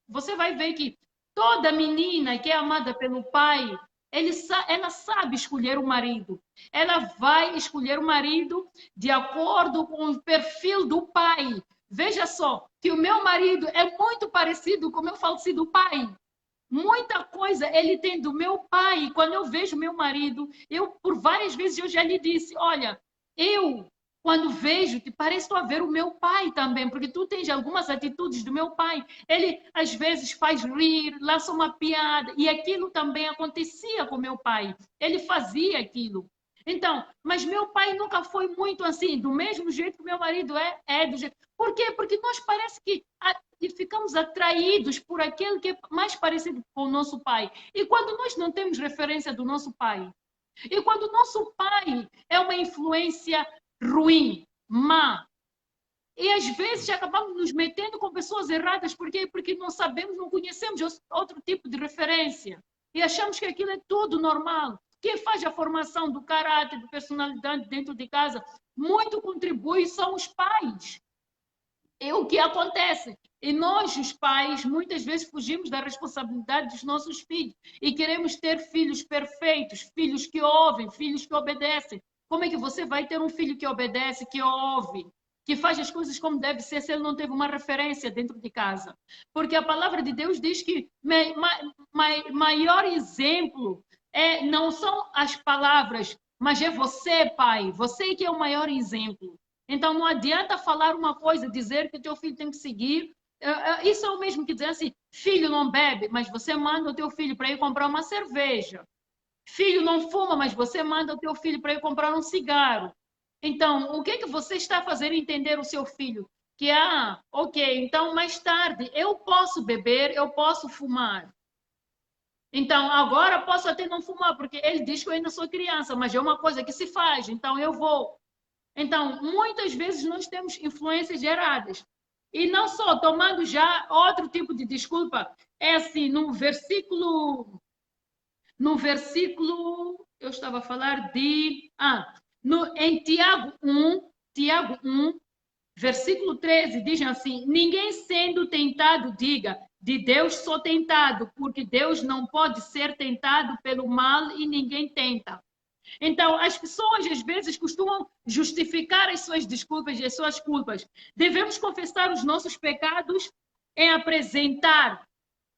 você vai ver que toda menina que é amada pelo pai, ela sabe escolher o marido. Ela vai escolher o marido de acordo com o perfil do pai. Veja só, que o meu marido é muito parecido com o meu falecido pai. Muita coisa ele tem do meu pai. E quando eu vejo meu marido, por várias vezes eu já lhe disse, olha, quando vejo, te parece a ver o meu pai também, porque tu tens algumas atitudes do meu pai. Ele, às vezes, faz rir, lança uma piada, e aquilo também acontecia com meu pai. Ele fazia aquilo. Então, mas meu pai nunca foi muito assim, do mesmo jeito que meu marido do jeito. Por quê? Porque nós parece que ficamos atraídos por aquele que é mais parecido com o nosso pai. E quando nós não temos referência do nosso pai, e quando o nosso pai é uma influência ruim, má, e às vezes acabamos nos metendo com pessoas erradas, por quê? Porque não sabemos, não conhecemos outro tipo de referência, e achamos que aquilo é tudo normal. Quem faz a formação do caráter, da personalidade dentro de casa, muito contribui, são os pais. É o que acontece. E nós, os pais, muitas vezes fugimos da responsabilidade dos nossos filhos e queremos ter filhos perfeitos, filhos que ouvem, filhos que obedecem. Como é que você vai ter um filho que obedece, que ouve, que faz as coisas como deve ser, se ele não teve uma referência dentro de casa? Porque a palavra de Deus diz que maior exemplo não são as palavras, mas é você, pai. Você que é o maior exemplo. Então, não adianta falar uma coisa, dizer que o teu filho tem que seguir. Isso é o mesmo que dizer assim, filho não bebe, mas você manda o teu filho para ir comprar uma cerveja. Filho não fuma, mas você manda o teu filho para ir comprar um cigarro. Então, o que é que você está fazendo entender o seu filho? Que, ok, então mais tarde eu posso beber, eu posso fumar. Então, agora posso até não fumar, porque ele diz que eu ainda sou criança, mas é uma coisa que se faz, então eu vou. Então, muitas vezes nós temos influências erradas. E não só, tomando já outro tipo de desculpa, é assim, eu estava a falar de... em Tiago 1, versículo 13, diz assim, ninguém sendo tentado, diga, de Deus sou tentado, porque Deus não pode ser tentado pelo mal e ninguém tenta. Então, as pessoas às vezes costumam justificar as suas desculpas e as suas culpas. Devemos confessar os nossos pecados e apresentar.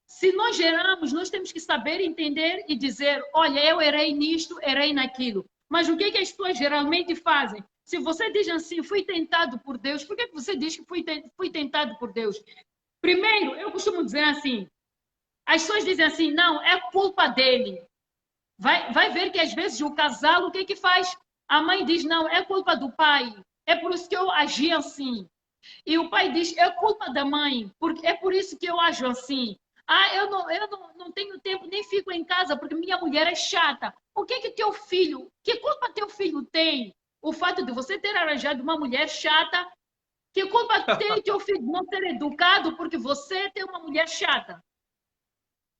Se nós erramos, nós temos que saber entender e dizer, olha, eu errei nisto, errei naquilo. Mas o que é que as pessoas geralmente fazem? Se você diz assim, fui tentado por Deus, por que você diz que fui tentado por Deus? Primeiro, eu costumo dizer assim, as pessoas dizem assim, não, é culpa dele. Vai ver que às vezes o casal, o que é que faz? A mãe diz, não, é culpa do pai, é por isso que eu agi assim. E o pai diz, é culpa da mãe, porque é por isso que eu ajo assim. Eu não tenho tempo, nem fico em casa porque minha mulher é chata. O que é que teu filho, que culpa teu filho tem? O fato de você ter arranjado uma mulher chata, que culpa tem teu filho de não ser educado porque você tem uma mulher chata?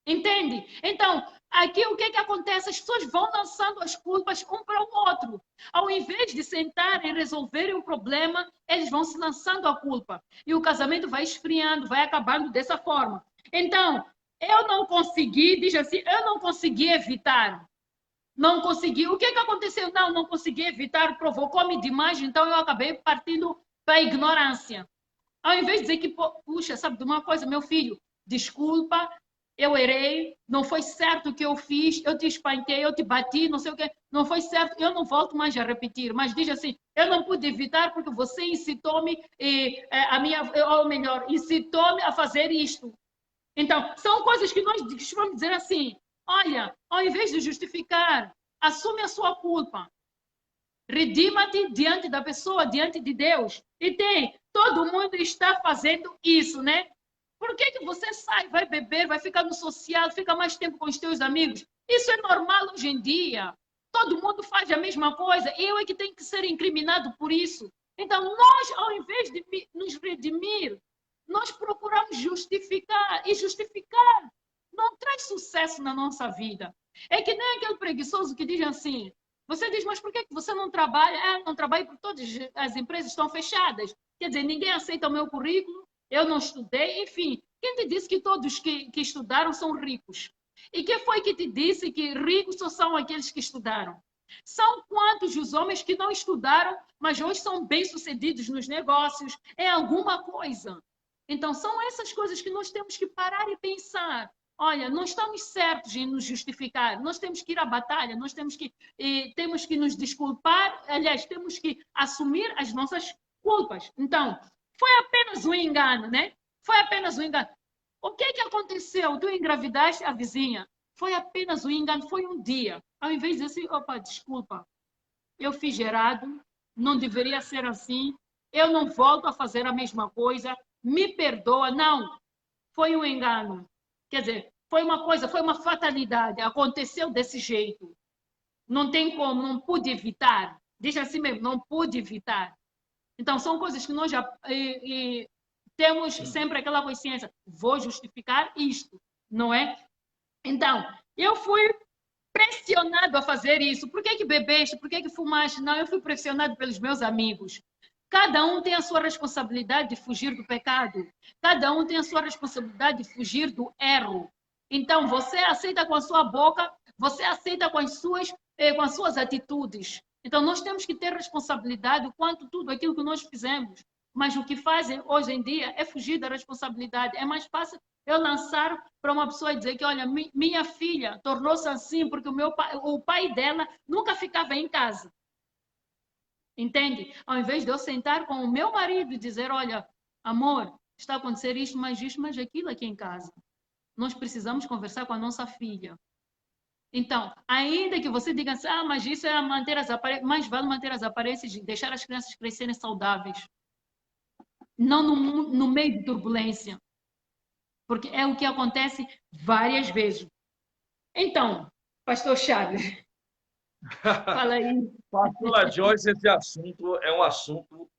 Entende? Então, aqui o que é que acontece? As pessoas vão lançando as culpas um para o outro. Ao invés de sentarem e resolverem o problema, eles vão se lançando a culpa. E o casamento vai esfriando, vai acabando dessa forma. Então, eu não consegui, diz assim, eu não consegui evitar. Não consegui. O que é que aconteceu? Não consegui evitar, provocou-me demais, então eu acabei partindo para a ignorância. Ao invés de dizer que, puxa, sabe de uma coisa, meu filho, desculpa, eu errei, não foi certo o que eu fiz, eu te espanquei, eu te bati, não sei o quê, não foi certo, eu não volto mais a repetir. Mas diz assim, eu não pude evitar porque você incitou-me, ou melhor, incitou-me a fazer isto. Então, são coisas que nós costumamos dizer assim, olha, ao invés de justificar, assume a sua culpa. Redima-te diante da pessoa, diante de Deus. E todo mundo está fazendo isso, né? Por que você sai, vai beber, vai ficar no social, fica mais tempo com os teus amigos? Isso é normal hoje em dia. Todo mundo faz a mesma coisa. Eu é que tenho que ser incriminado por isso. Então, nós, ao invés de nos redimir, nós procuramos justificar. E justificar não traz sucesso na nossa vida. É que nem aquele preguiçoso que diz assim, você diz, mas por que você não trabalha? Ah, não trabalho porque todas as empresas estão fechadas. Quer dizer, ninguém aceita o meu currículo, eu não estudei, enfim. Quem te disse que todos que estudaram são ricos? E quem foi que te disse que ricos só são aqueles que estudaram? São quantos os homens que não estudaram, mas hoje são bem-sucedidos nos negócios, em alguma coisa? Então, são essas coisas que nós temos que parar e pensar. Olha, não estamos certos em nos justificar, nós temos que ir à batalha, nós temos que nos desculpar, aliás, temos que assumir as nossas culpas. Então, foi apenas um engano, né? Foi apenas um engano. O que aconteceu? Tu engravidaste a vizinha. Foi apenas um engano, foi um dia. Ao invés de dizer, opa, desculpa, eu fiz errado, não deveria ser assim, eu não volto a fazer a mesma coisa, me perdoa. Não, foi um engano. Quer dizer, foi uma coisa, foi uma fatalidade, aconteceu desse jeito. Não tem como, não pude evitar. Deixa assim mesmo, não pude evitar. Então, são coisas que nós já temos sempre aquela consciência, vou justificar isto, não é? Então, eu fui pressionado a fazer isso. Por que bebeste? Por que fumaste? Não, eu fui pressionado pelos meus amigos. Cada um tem a sua responsabilidade de fugir do pecado. Cada um tem a sua responsabilidade de fugir do erro. Então, você aceita com a sua boca, você aceita com as suas atitudes. Então, nós temos que ter responsabilidade quanto tudo aquilo que nós fizemos. Mas o que fazem hoje em dia é fugir da responsabilidade. É mais fácil eu lançar para uma pessoa e dizer que, olha, minha filha tornou-se assim porque o pai dela nunca ficava em casa. Entende? Ao invés de eu sentar com o meu marido e dizer, olha, amor, está a acontecer isto, mas aquilo aqui em casa. Nós precisamos conversar com a nossa filha. Então, ainda que você diga assim, mas isso é manter as aparências, mais vale manter as aparências e deixar as crianças crescerem saudáveis. Não no meio de turbulência. Porque é o que acontece várias vezes. Então, pastor Charles, fala aí. Pastora Joyce, esse assunto é um assunto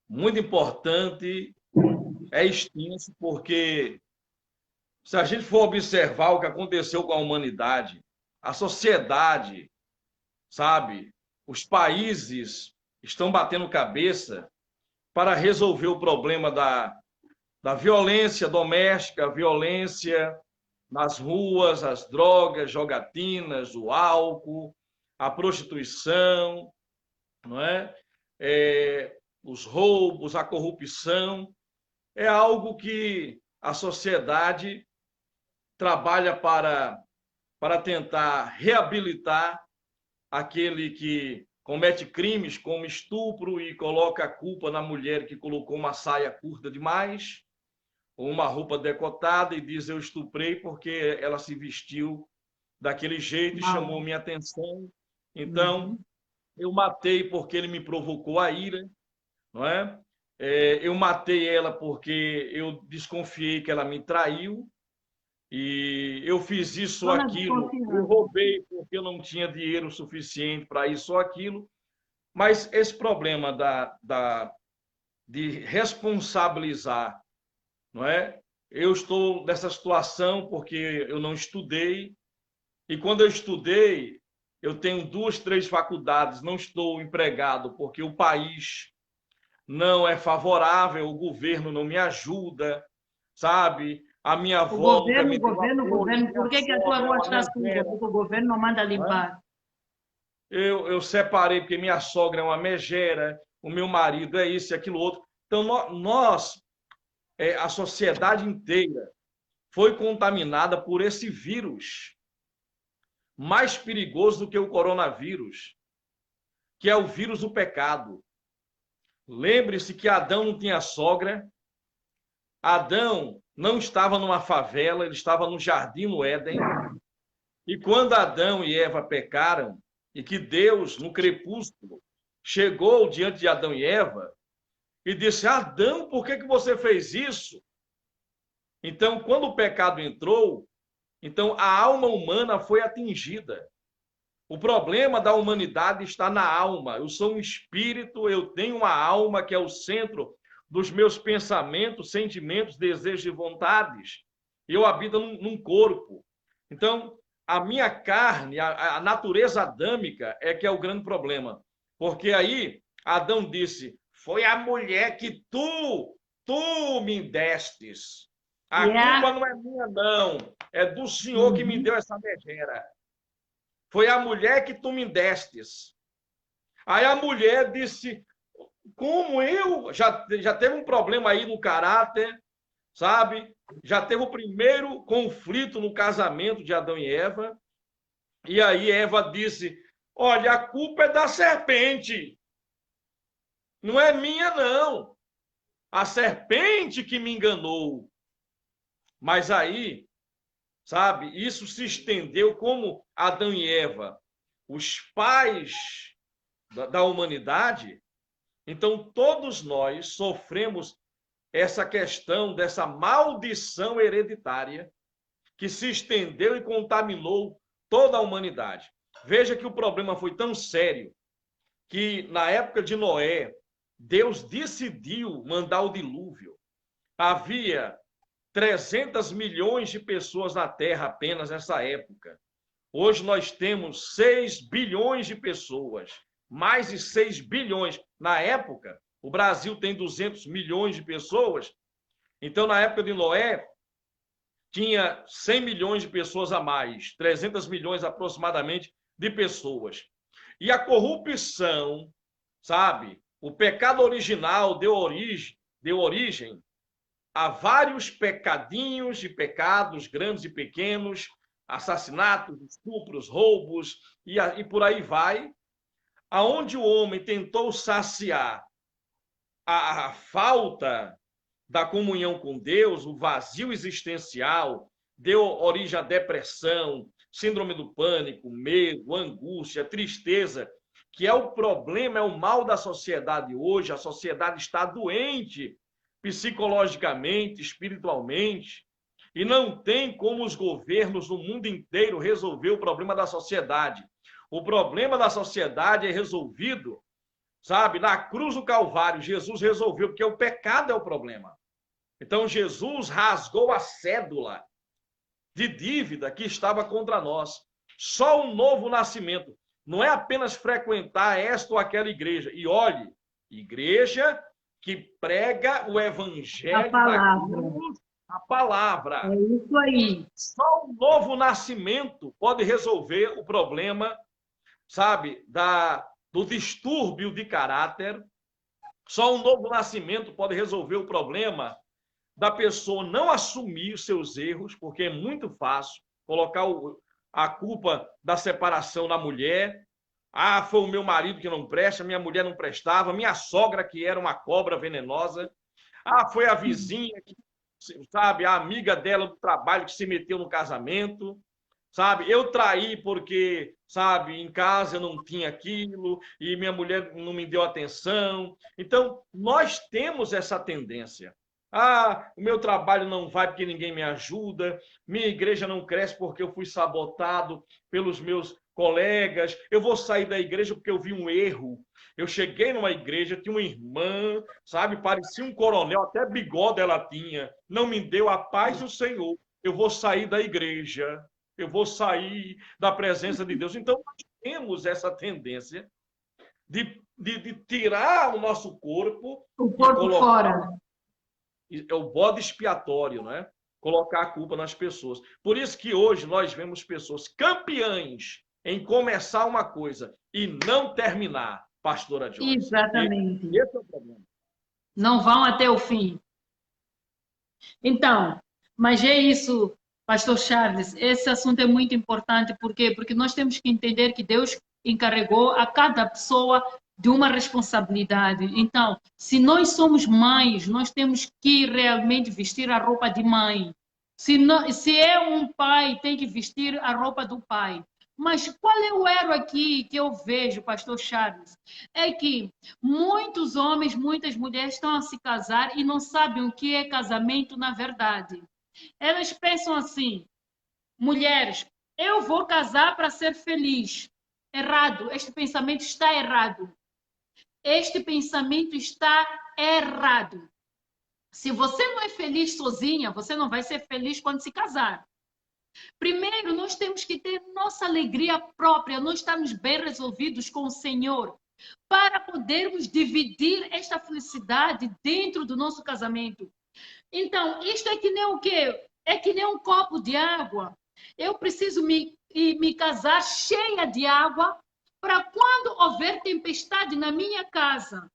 muito importante, é extenso, porque se a gente for observar o que aconteceu com a humanidade, a sociedade, sabe, os países estão batendo cabeça para resolver o problema da violência doméstica, a violência nas ruas, as drogas, jogatinas, o álcool, a prostituição, não é? Os roubos, a corrupção. É algo que a sociedade trabalha para tentar reabilitar aquele que comete crimes como estupro e coloca a culpa na mulher que colocou uma saia curta demais ou uma roupa decotada e diz eu estuprei porque ela se vestiu daquele jeito e chamou minha atenção. Então, eu matei porque ele me provocou a ira, não é? Eu matei ela porque eu desconfiei que ela me traiu e eu fiz isso ou aquilo. Eu roubei porque eu não tinha dinheiro suficiente para isso ou aquilo. Mas esse problema de responsabilizar, não é? Eu estou nessa situação porque eu não estudei, e quando eu estudei, eu tenho 2, 3 faculdades, não estou empregado porque o país não é favorável, o governo não me ajuda, sabe? A minha avó... O governo, por que a tua rua está suja? Porque o governo não manda limpar. Eu separei porque minha sogra é uma megera, o meu marido é isso e aquilo outro. Então, nós a sociedade inteira foi contaminada por esse vírus mais perigoso do que o coronavírus, que é o vírus do pecado. Lembre-se que Adão não tinha sogra, Adão não estava numa favela, ele estava no jardim no Éden. E quando Adão e Eva pecaram, e que Deus, no crepúsculo, chegou diante de Adão e Eva e disse: Adão, por que você fez isso? Então, quando o pecado entrou, então a alma humana foi atingida. O problema da humanidade está na alma. Eu sou um espírito, eu tenho uma alma que é o centro dos meus pensamentos, sentimentos, desejos e vontades. Eu habito num corpo. Então, a minha carne, a natureza adâmica é que é o grande problema. Porque aí Adão disse: foi a mulher que tu me destes. A culpa não é minha, não. É do Senhor que me deu essa megera. Foi a mulher que tu me destes. Aí a mulher disse: como eu? Já teve um problema aí no caráter, sabe? Já teve o primeiro conflito no casamento de Adão e Eva. E aí Eva disse: olha, a culpa é da serpente. Não é minha, não. A serpente que me enganou. Mas aí, sabe, isso se estendeu como Adão e Eva, os pais da humanidade. Então, todos nós sofremos essa questão dessa maldição hereditária que se estendeu e contaminou toda a humanidade. Veja que o problema foi tão sério que, na época de Noé, Deus decidiu mandar o dilúvio. Havia 300 milhões de pessoas na Terra apenas nessa época. Hoje nós temos 6 bilhões de pessoas, mais de 6 bilhões. Na época, o Brasil tem 200 milhões de pessoas. Então, na época de Noé, tinha 100 milhões de pessoas a mais, 300 milhões aproximadamente de pessoas. E a corrupção, sabe? O pecado original deu origem a vários pecadinhos de pecados, grandes e pequenos, assassinatos, estupros, roubos, e por aí vai, aonde o homem tentou saciar a falta da comunhão com Deus, o vazio existencial, deu origem à depressão, síndrome do pânico, medo, angústia, tristeza, que é o problema, é o mal da sociedade hoje. A sociedade está doente psicologicamente, espiritualmente, e não tem como os governos no mundo inteiro resolver o problema da sociedade. O problema da sociedade é resolvido, sabe, na cruz do Calvário. Jesus resolveu, porque o pecado é o problema. Então, Jesus rasgou a cédula de dívida que estava contra nós. Só um novo nascimento. Não é apenas frequentar esta ou aquela igreja. E olhe, igreja que prega o evangelho da cruz, a palavra. É isso aí. Só um novo nascimento pode resolver o problema, sabe, do distúrbio de caráter. Só um novo nascimento pode resolver o problema da pessoa não assumir os seus erros, porque é muito fácil colocar a culpa da separação na mulher. Ah, foi o meu marido que não presta, minha mulher não prestava, minha sogra que era uma cobra venenosa. Ah, foi a vizinha, sabe, a amiga dela do trabalho que se meteu no casamento. Sabe, eu traí porque, sabe, em casa eu não tinha aquilo e minha mulher não me deu atenção. Então, nós temos essa tendência. Ah, o meu trabalho não vai porque ninguém me ajuda, minha igreja não cresce porque eu fui sabotado pelos meus colegas, eu vou sair da igreja porque eu vi um erro. Eu cheguei numa igreja, tinha uma irmã, sabe, parecia um coronel, até bigode ela tinha, não me deu a paz do Senhor, eu vou sair da igreja, eu vou sair da presença de Deus. Então, nós temos essa tendência de tirar o nosso corpo, o corpo fora. É o bode expiatório, não é? Colocar a culpa nas pessoas. Por isso que hoje nós vemos pessoas campeãs em começar uma coisa e não terminar, pastora Joyce. Exatamente. Esse é o problema. Não vão até o fim. Então, mas é isso, pastor Charles, esse assunto é muito importante. Por quê? Porque nós temos que entender que Deus encarregou a cada pessoa de uma responsabilidade. Então, se nós somos mães, nós temos que realmente vestir a roupa de mãe. Se é um pai, tem que vestir a roupa do pai. Mas qual é o erro aqui que eu vejo, pastor Charles? É que muitos homens, muitas mulheres estão a se casar e não sabem o que é casamento na verdade. Elas pensam assim, mulheres, eu vou casar para ser feliz. Errado, este pensamento está errado. Este pensamento está errado. Se você não é feliz sozinha, você não vai ser feliz quando se casar. Primeiro, nós temos que ter nossa alegria própria, nós estamos bem resolvidos com o Senhor, para podermos dividir esta felicidade dentro do nosso casamento. Então, isto é que nem o quê? É que nem um copo de água. Eu preciso me casar cheia de água para quando houver tempestade na minha casa,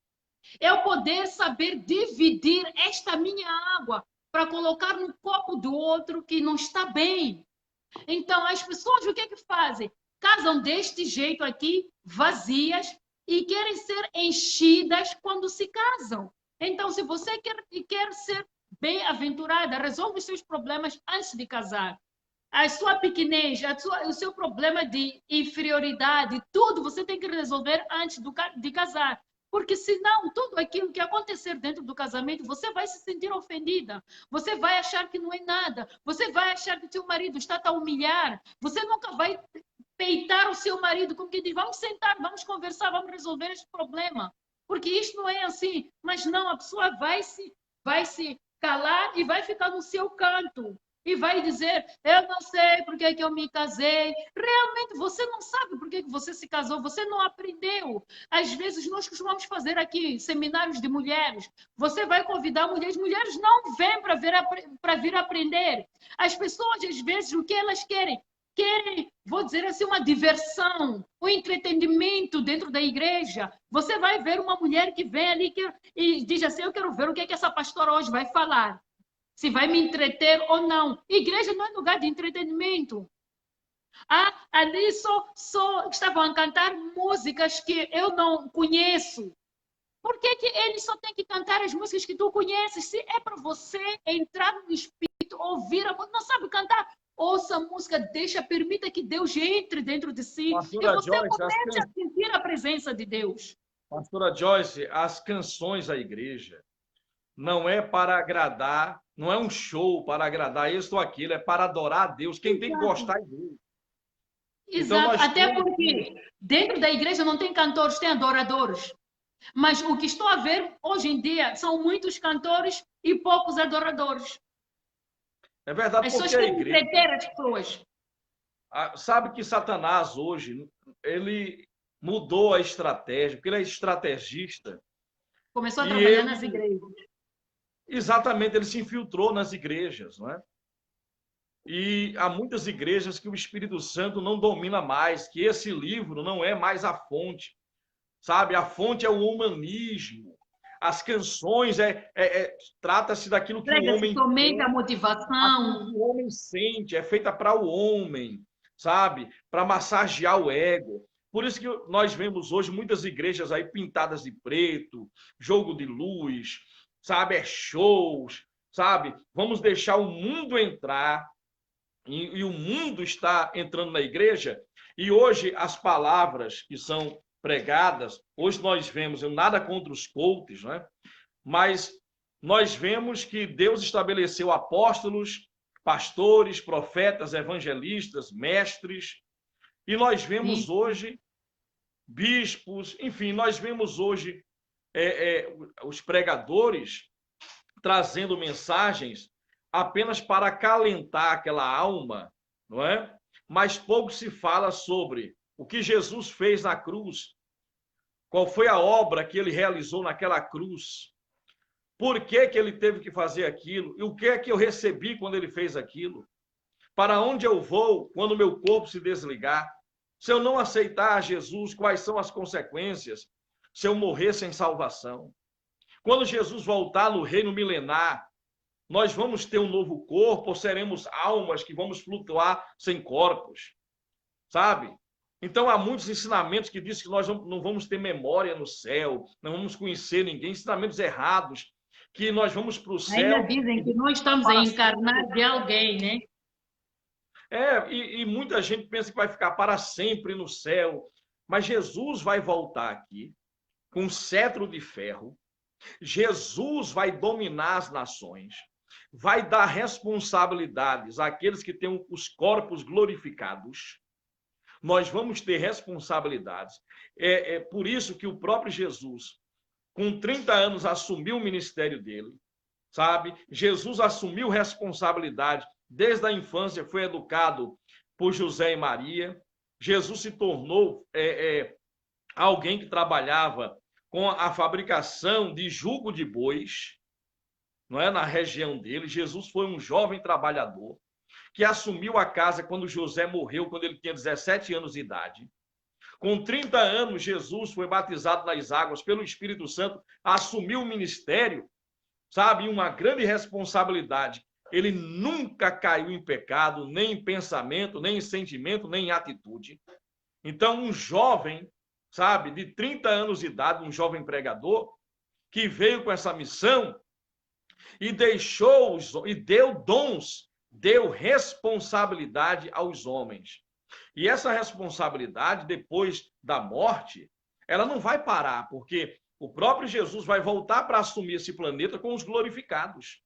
eu poder saber dividir esta minha água para colocar no copo do outro que não está bem. Então, as pessoas, o que é que fazem? Casam deste jeito aqui, vazias, e querem ser enchidas quando se casam. Então, se você quer ser bem-aventurada, resolve os seus problemas antes de casar. A sua pequenez, o seu problema de inferioridade, tudo você tem que resolver antes de casar. Porque senão, tudo aquilo que acontecer dentro do casamento, você vai se sentir ofendida. Você vai achar que não é nada. Você vai achar que seu marido está a humilhar. Você nunca vai peitar o seu marido como que diz, vamos sentar, vamos conversar, vamos resolver este problema. Porque isto não é assim. Mas não, a pessoa vai se calar e vai ficar no seu canto. E vai dizer, eu não sei por que eu me casei. Realmente, você não sabe por que você se casou, você não aprendeu. Às vezes, nós costumamos fazer aqui seminários de mulheres. Você vai convidar mulheres não vêm para vir aprender. As pessoas, às vezes, o que elas querem? Querem, vou dizer assim, uma diversão, um entretenimento dentro da igreja. Você vai ver uma mulher que vem ali e diz assim, eu quero ver o que essa pastora hoje vai falar. Se vai me entreter ou não. Igreja não é lugar de entretenimento. Ali só estavam a cantar músicas que eu não conheço. Por que eles só têm que cantar as músicas que tu conheces? Se é para você entrar no espírito, ouvir a música, não sabe cantar, ouça a música, permita que Deus entre dentro de si. Pastora E você Joyce, comece a sentir a presença de Deus. Pastora Joyce, as canções da igreja não é para agradar, não é um show para agradar isso ou aquilo, é para adorar a Deus. Quem tem que gostar é Deus. Exato, Então, até porque dentro da igreja não tem cantores, tem adoradores. Mas o que estou a ver hoje em dia são muitos cantores e poucos adoradores. É verdade, as porque pessoas querem entreter as pessoas. Sabe que Satanás hoje, ele mudou a estratégia, porque ele é estrategista. Começou a trabalhar nas igrejas. Exatamente, ele se infiltrou nas igrejas, não é? E há muitas igrejas que o Espírito Santo não domina mais, que esse livro não é mais a fonte, sabe? A fonte é o humanismo. As canções trata-se daquilo que o homem somente a motivação. O homem sente, é feita para o homem, sabe? Para massagear o ego. Por isso que nós vemos hoje muitas igrejas aí pintadas de preto, jogo de luz, sabe? Shows, sabe? Vamos deixar o mundo entrar, e o mundo está entrando na igreja, e hoje as palavras que são pregadas, hoje nós vemos, nada contra os coaches, né? Mas nós vemos que Deus estabeleceu apóstolos, pastores, profetas, evangelistas, mestres, e nós vemos hoje bispos, enfim, nós vemos hoje os pregadores trazendo mensagens apenas para acalentar aquela alma, não é? Mas pouco se fala sobre o que Jesus fez na cruz, qual foi a obra que ele realizou naquela cruz, por que ele teve que fazer aquilo, e o que é que eu recebi quando ele fez aquilo, para onde eu vou quando o meu corpo se desligar, se eu não aceitar Jesus, quais são as consequências se eu morrer sem salvação. Quando Jesus voltar no reino milenar, nós vamos ter um novo corpo ou seremos almas que vamos flutuar sem corpos, sabe? Então, há muitos ensinamentos que dizem que nós não vamos ter memória no céu, não vamos conhecer ninguém, ensinamentos errados, que nós vamos para o Ainda céu dizem que nós estamos a para encarnar sempre. de alguém, né? E muita gente pensa que vai ficar para sempre no céu, mas Jesus vai voltar aqui com um cetro de ferro. Jesus vai dominar as nações, vai dar responsabilidades àqueles que têm os corpos glorificados. Nós vamos ter responsabilidades. É por isso que o próprio Jesus, com 30 anos, assumiu o ministério dele, sabe? Jesus assumiu responsabilidade desde a infância, foi educado por José e Maria. Jesus se tornou alguém que trabalhava com a fabricação de jugo de bois, não é, na região dele. Jesus foi um jovem trabalhador que assumiu a casa quando José morreu, quando ele tinha 17 anos de idade. Com 30 anos, Jesus foi batizado nas águas pelo Espírito Santo, assumiu o ministério, sabe, uma grande responsabilidade. Ele nunca caiu em pecado, nem em pensamento, nem em sentimento, nem em atitude. Então, um jovem, sabe, de 30 anos de idade, um jovem pregador, que veio com essa missão e deixou e deu dons, deu responsabilidade aos homens. E essa responsabilidade, depois da morte, ela não vai parar, porque o próprio Jesus vai voltar para assumir esse planeta com os glorificados.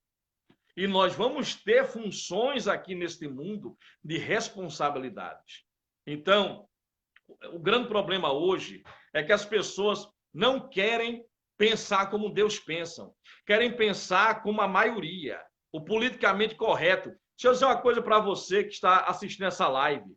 E nós vamos ter funções aqui neste mundo de responsabilidades. Então, o grande problema hoje é que as pessoas não querem pensar como Deus pensa, querem pensar como a maioria, o politicamente correto. Deixa eu dizer uma coisa para você que está assistindo essa live.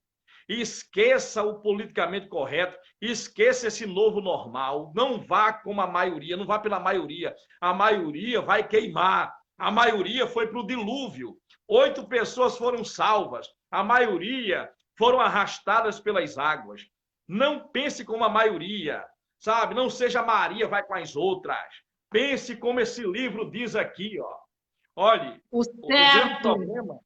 Esqueça o politicamente correto, esqueça esse novo normal, não vá como a maioria, não vá pela maioria. A maioria vai queimar, a maioria foi para o dilúvio. 8 pessoas foram salvas, a maioria foram arrastadas pelas águas. Não pense como a maioria, sabe? Não seja Maria, vai com as outras. Pense como esse livro diz aqui, ó. Olhe, o grande certo, problema,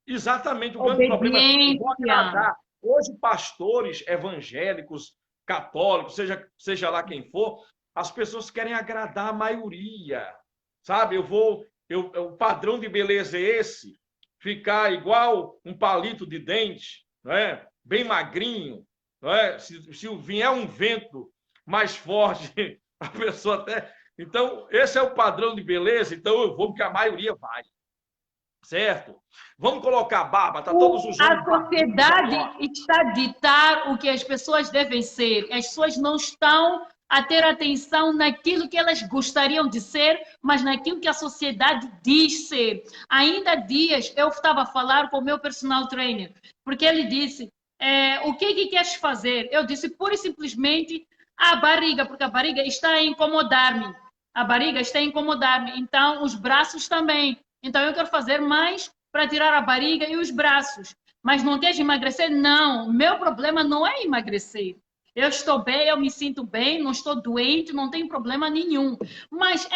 exatamente, o grande problema é eu vou obediência. agradar. Hoje, pastores evangélicos, católicos, seja lá quem for, as pessoas querem agradar a maioria, sabe? O padrão de beleza é esse, ficar igual um palito de dente, não é? Bem magrinho, não é? Se vier um vento mais forte, a pessoa até... Então, esse é o padrão de beleza, então eu vou porque a maioria vai. Certo? Vamos colocar barba, tá todos os A homens barbudos sociedade agora. está a ditar o que as pessoas devem ser. As pessoas não estão a ter atenção naquilo que elas gostariam de ser, mas naquilo que a sociedade diz ser. Ainda há dias eu estava a falar com o meu personal trainer, porque ele disse: o que queres fazer? Eu disse pura e simplesmente a barriga, porque a barriga está a incomodar-me. A barriga está a incomodar-me, então os braços também. Então eu quero fazer mais para tirar a barriga e os braços. Mas não queres emagrecer? Não, meu problema não é emagrecer. Eu estou bem, eu me sinto bem, não estou doente, não tem problema nenhum. Mas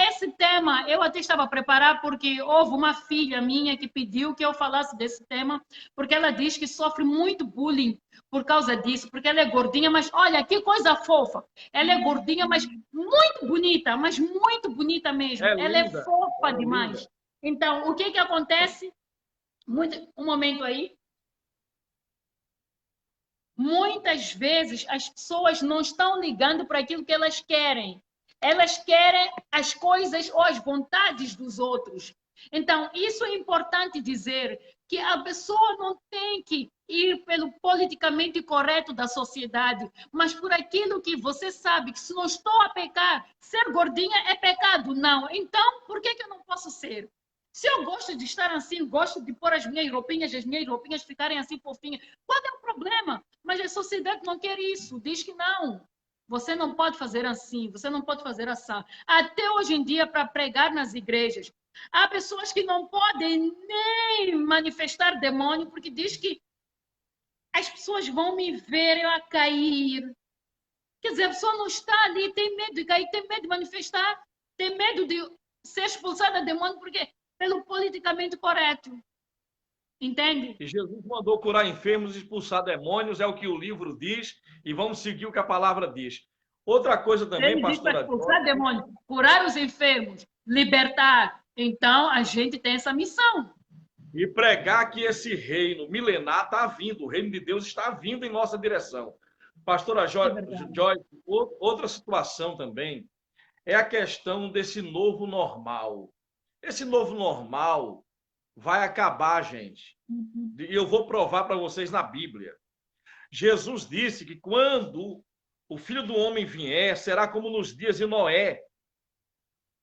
esse tema, eu até estava a preparar porque houve uma filha minha que pediu que eu falasse desse tema, porque ela diz que sofre muito bullying por causa disso, porque ela é gordinha, mas olha que coisa fofa. Ela é gordinha, mas muito bonita mesmo. É Ela é linda, fofa ela é linda. demais. Então, o que acontece? Um momento aí. Muitas vezes as pessoas não estão ligando para aquilo que elas querem. Elas querem as coisas ou as vontades dos outros. Então, isso é importante dizer, que a pessoa não tem que ir pelo politicamente correto da sociedade, mas por aquilo que você sabe que se não estou a pecar, ser gordinha é pecado. Não. Então, por que eu não posso ser? Se eu gosto de estar assim, gosto de pôr as minhas roupinhas ficarem assim fofinhas, qual é o problema? Mas a sociedade não quer isso, diz que não. Você não pode fazer assim, você não pode fazer assim. Até hoje em dia, para pregar nas igrejas, há pessoas que não podem nem manifestar demônio, porque diz que as pessoas vão me ver eu a cair. Quer dizer, a pessoa não está ali, tem medo de cair, tem medo de manifestar, tem medo de ser expulsada de demônio, porque pelo politicamente correto. Entende? E Jesus mandou curar enfermos e expulsar demônios, é o que o livro diz, e vamos seguir o que a palavra diz. Outra coisa também, Ele diz para pastora expulsar Joyce, demônios, curar os enfermos, libertar. Então, a gente tem essa missão. e pregar que esse reino milenar está vindo, o reino de Deus está vindo em nossa direção. Pastora É verdade. Joyce, outra situação também é a questão desse novo normal. Esse novo normal vai acabar, gente. E eu vou provar para vocês na Bíblia. Jesus disse que quando o Filho do Homem vier, será como nos dias de Noé.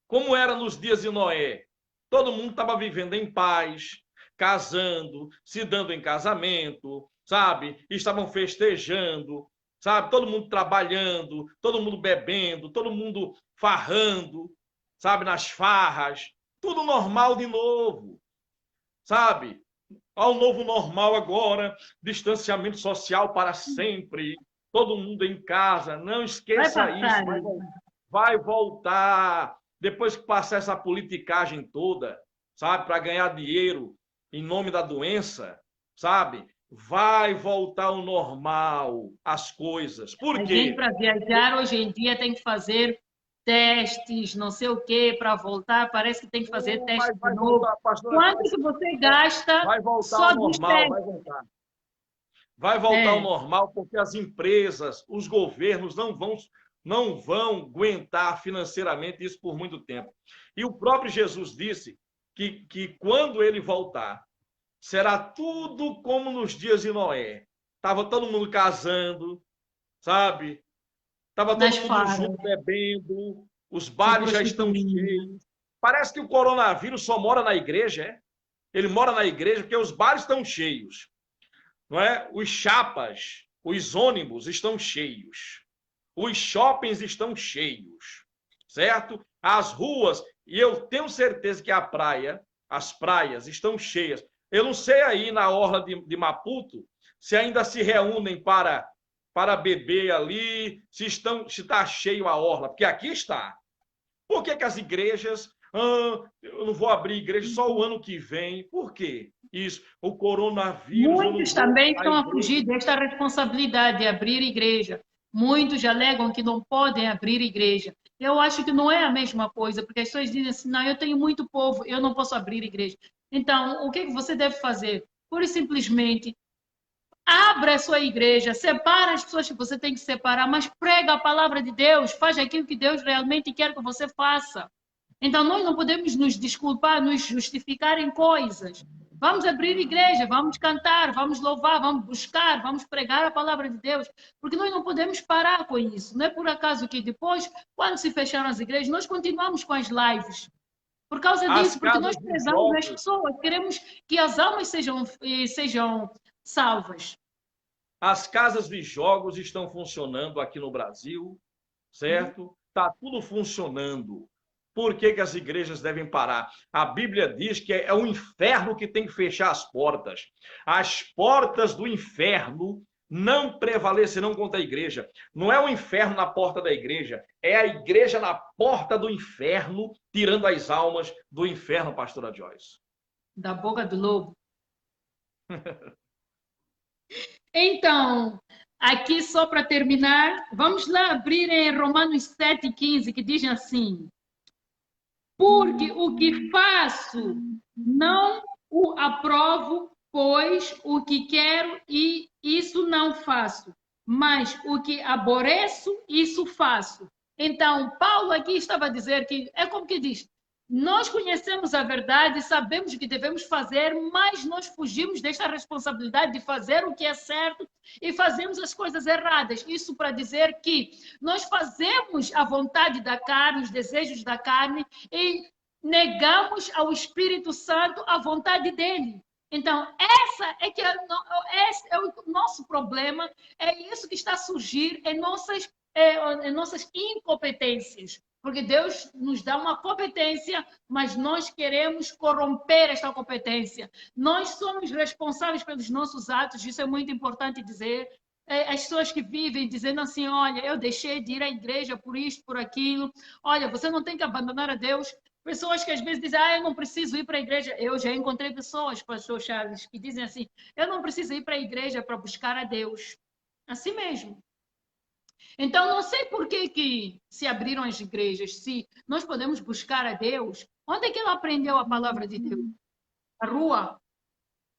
Como era nos dias de Noé? Todo mundo estava vivendo em paz, casando, se dando em casamento, sabe? Estavam festejando, sabe? Todo mundo trabalhando, todo mundo bebendo, todo mundo farrando, sabe? Nas farras. Tudo normal de novo, sabe? Ao novo normal agora, distanciamento social para sempre, todo mundo em casa, não Vai esqueça isso, passar. vai voltar, depois que passar essa politicagem toda, sabe, para ganhar dinheiro em nome da doença, sabe, vai voltar ao normal as coisas. Por A gente, quê? para viajar hoje em dia, tem que fazer testes, não sei o quê, para voltar. Parece que tem que fazer teste Mas de vai novo. voltar, pastora, Quanto que você gasta vai voltar só ao dos normal, testes? vai voltar. Vai voltar ao É, normal porque as empresas, os governos não vão aguentar financeiramente isso por muito tempo. E o próprio Jesus disse que quando ele voltar, será tudo como nos dias de Noé. Estava todo mundo casando, sabe? Estava todo nas mundo farras, junto bebendo, os se bares já estão prostituindo. cheios. Parece que o coronavírus só mora na igreja, é? Ele mora na igreja porque os bares estão cheios, não é? Os chapas, os ônibus estão cheios, os shoppings estão cheios, certo? As ruas, e eu tenho certeza que as praias estão cheias. Eu não sei aí na orla de Maputo se ainda se reúnem para beber ali, se está cheio a orla, porque aqui está. Por que as igrejas, eu não vou abrir igreja só o ano que vem? Por quê? Isso, o coronavírus, eu não Muitos vou também à estão a igreja. fugir desta responsabilidade de abrir igreja. Muitos alegam que não podem abrir igreja. Eu acho que não é a mesma coisa, porque as pessoas dizem assim: não, eu tenho muito povo, eu não posso abrir igreja. Então, o que você deve fazer? Pura e simplesmente, abra a sua igreja, separa as pessoas que você tem que separar, mas prega a palavra de Deus, faz aquilo que Deus realmente quer que você faça. Então, nós não podemos nos desculpar, nos justificar em coisas. Vamos abrir igreja, vamos cantar, vamos louvar, vamos buscar, vamos pregar a palavra de Deus, porque nós não podemos parar com isso. Não é por acaso que depois, quando se fecharam as igrejas, nós continuamos com as lives. Por causa As disso, porque nós casas de prezamos as jogos, pessoas, queremos que as almas sejam salvas. as casas de jogos estão funcionando aqui no Brasil, certo? Está tudo funcionando. Por que as igrejas devem parar? A Bíblia diz que é o inferno que tem que fechar as portas. As portas do inferno não prevalecerão contra a igreja. Não é o inferno na porta da igreja, é a igreja na porta do inferno, tirando as almas do inferno, pastora Joyce. Da boca do lobo. Então, aqui só para terminar, vamos lá abrir em Romanos 7,15, que diz assim: porque o que faço não o aprovo, pois o que quero e isso não faço, mas o que aborreço, isso faço. Então, Paulo aqui estava a dizer que é como que diz: nós conhecemos a verdade, sabemos o que devemos fazer, mas nós fugimos desta responsabilidade de fazer o que é certo e fazemos as coisas erradas. Isso para dizer que nós fazemos a vontade da carne, os desejos da carne e negamos ao Espírito Santo a vontade dele. Então, esse é o nosso problema, é isso que está a surgir em nossas incompetências. Porque Deus nos dá uma competência, mas nós queremos corromper esta competência. Nós somos responsáveis pelos nossos atos, isso é muito importante dizer. As pessoas que vivem dizendo assim: olha, eu deixei de ir à igreja por isto, por aquilo. Olha, você não tem que abandonar a Deus. Pessoas que às vezes dizem, eu não preciso ir para a igreja. Eu já encontrei pessoas, pastor Charles, que dizem assim, eu não preciso ir para a igreja para buscar a Deus. Assim mesmo. Então, não sei por que se abriram as igrejas, se nós podemos buscar a Deus. Onde é que ela aprendeu a palavra de Deus? Na rua?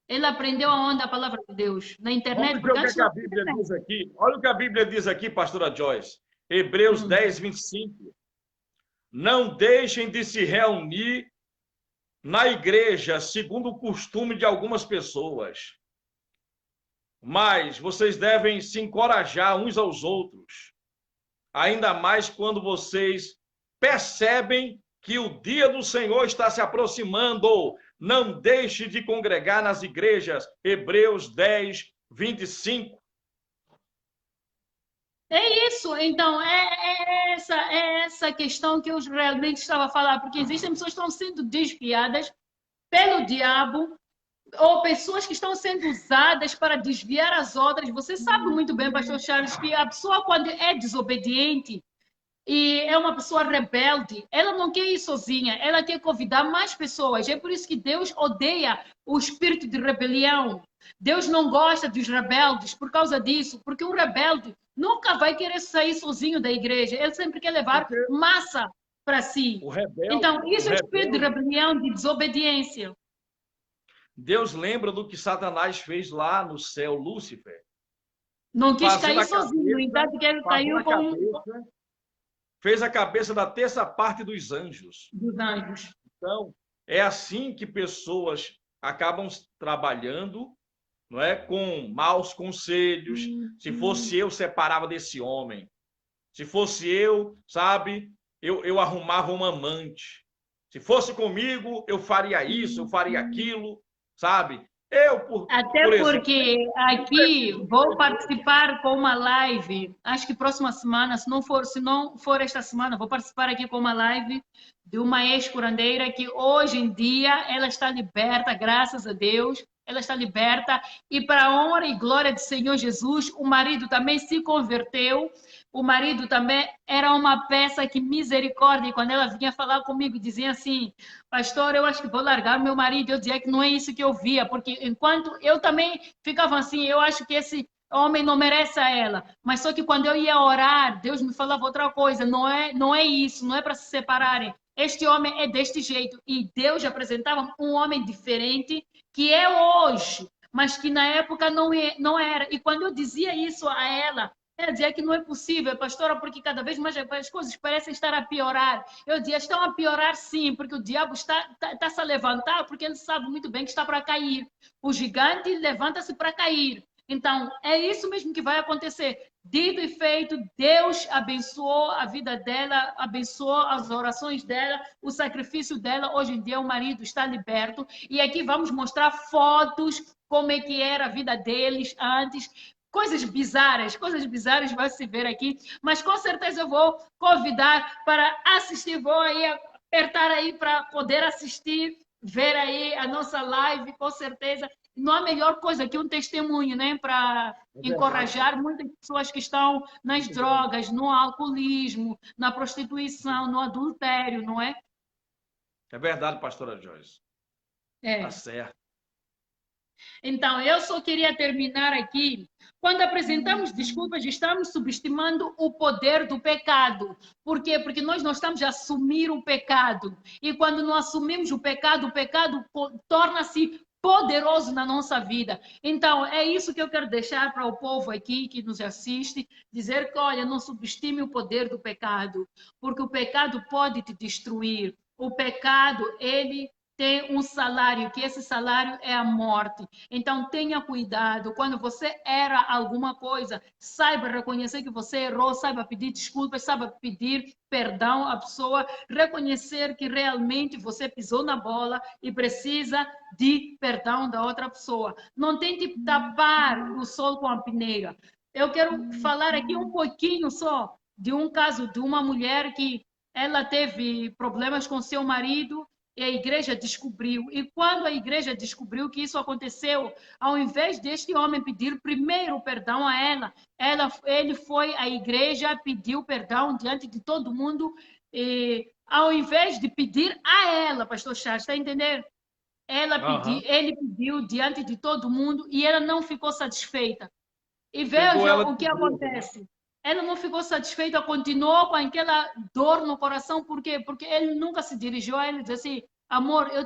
Ele aprendeu aonde a palavra de Deus? Na internet? Vamos ver Porque o que, é antes que a não Bíblia diz aqui. Olha o que a Bíblia diz aqui, pastora Joyce. Hebreus tinha. 10, 25. Não deixem de se reunir na igreja, segundo o costume de algumas pessoas. Mas vocês devem se encorajar uns aos outros, ainda mais quando vocês percebem que o dia do Senhor está se aproximando. Não deixe de congregar nas igrejas. Hebreus 10, 25. É isso, então, é essa questão que eu realmente estava a falar, porque existem pessoas que estão sendo desviadas pelo diabo, ou pessoas que estão sendo usadas para desviar as outras. Você sabe muito bem, pastor Charles, que a pessoa, quando é desobediente e é uma pessoa rebelde, ela não quer ir sozinha, ela quer convidar mais pessoas. É por isso que Deus odeia o espírito de rebelião. Deus não gosta dos rebeldes por causa disso, porque um rebelde nunca vai querer sair sozinho da igreja, ele sempre quer levar Porque massa para si. o rebelde, Então, o isso é espírito de rebelde, rebelião, de desobediência. Deus lembra do que Satanás fez lá no céu, Lúcifer, Não quis fazendo cair a sozinho, no cabeça, entanto, que ele fazendo caiu a com cabeça, fez a cabeça da terça parte dos anjos. os anjos. Então, é assim que pessoas acabam trabalhando, não é, com maus conselhos. Se fosse eu, separava desse homem. Se fosse eu, sabe, eu arrumava um amante. Se fosse comigo, eu faria isso, eu faria aquilo, sabe? Eu, Até por exemplo, porque não aqui preciso de vou Jesus. participar com uma live, acho que próxima semana, se não for esta semana, vou participar aqui com uma live de uma ex-curandeira que hoje em dia ela está liberta, graças a Deus, ela está liberta e para a honra e glória do Senhor Jesus, o marido também se converteu. O marido também era uma peça que misericórdia. E quando ela vinha falar comigo, dizia assim: pastor, eu acho que vou largar meu marido. Eu dizia que não é isso que eu via, porque enquanto eu também ficava assim, eu acho que esse homem não merece a ela. Mas só que quando eu ia orar, Deus me falava outra coisa. Não é isso, não é para se separarem. Este homem é deste jeito. E Deus apresentava um homem diferente, que é hoje, mas que na época não era. E quando eu dizia isso a ela dizia que não é possível, pastora, porque cada vez mais as coisas parecem estar a piorar. Eu dizia, estão a piorar sim, porque o diabo está se a levantar, porque ele sabe muito bem que está para cair. O gigante levanta-se para cair. Então, é isso mesmo que vai acontecer. Dito e feito, Deus abençoou a vida dela, abençoou as orações dela, o sacrifício dela. Hoje em dia, o marido está liberto. E aqui vamos mostrar fotos, como é que era a vida deles antes. Coisas bizarras vai se ver aqui, mas com certeza eu vou convidar para assistir, vou aí apertar aí para poder assistir, ver aí a nossa live, com certeza. Não há melhor coisa que um testemunho, né, para É verdade, encorajar muitas pessoas que estão nas drogas, no alcoolismo, na prostituição, no adultério, não é? é verdade, pastora Joyce. Tá É. certo. Então, eu só queria terminar aqui. Quando apresentamos desculpas, estamos subestimando o poder do pecado. Por quê? Porque nós não estamos a assumir o pecado. E quando não assumimos o pecado torna-se poderoso na nossa vida. Então, é isso que eu quero deixar para o povo aqui que nos assiste, dizer que, olha, não subestime o poder do pecado, porque o pecado pode te destruir. O pecado, ele tem um salário, que esse salário é a morte. Então, tenha cuidado. Quando você erra alguma coisa, saiba reconhecer que você errou, saiba pedir desculpas, saiba pedir perdão à pessoa, reconhecer que realmente você pisou na bola e precisa de perdão da outra pessoa. Não tente tapar o sol com a peneira. Eu quero falar aqui um pouquinho só de um caso de uma mulher que ela teve problemas com seu marido e a igreja descobriu. E quando a igreja descobriu que isso aconteceu, ao invés deste homem pedir primeiro perdão a ele foi à igreja, pediu perdão diante de todo mundo, ao invés de pedir a ela, pastor Charles, está a entender? Ele pediu diante de todo mundo e ela não ficou satisfeita. E veja o que acontece. Ela não ficou satisfeita, continuou com aquela dor no coração. Por quê? Porque ele nunca se dirigiu a ela e disse assim: amor, eu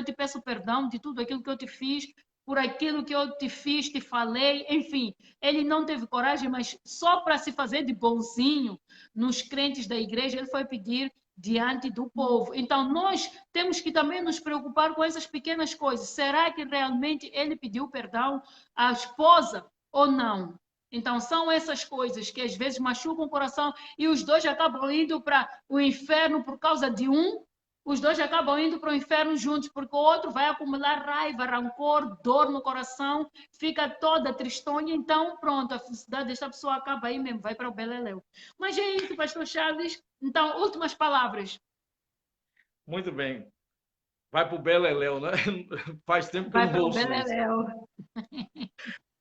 te peço perdão de tudo aquilo que eu te fiz, por aquilo que eu te fiz, te falei. Enfim, ele não teve coragem, mas só para se fazer de bonzinho nos crentes da igreja, ele foi pedir diante do povo. Então, nós temos que também nos preocupar com essas pequenas coisas. Será que realmente ele pediu perdão à esposa ou não? Então, são essas coisas que às vezes machucam o coração e os dois acabam indo para o inferno por causa de um, os dois acabam indo para o inferno juntos, porque o outro vai acumular raiva, rancor, dor no coração, fica toda tristonha, então pronto, a felicidade desta pessoa acaba aí mesmo, vai para o beleléu. Mas é isso, pastor Charles. Então, últimas palavras. Muito bem. Vai para o beleléu, né? Faz tempo que eu não ouço isso. Vai para o beleléu.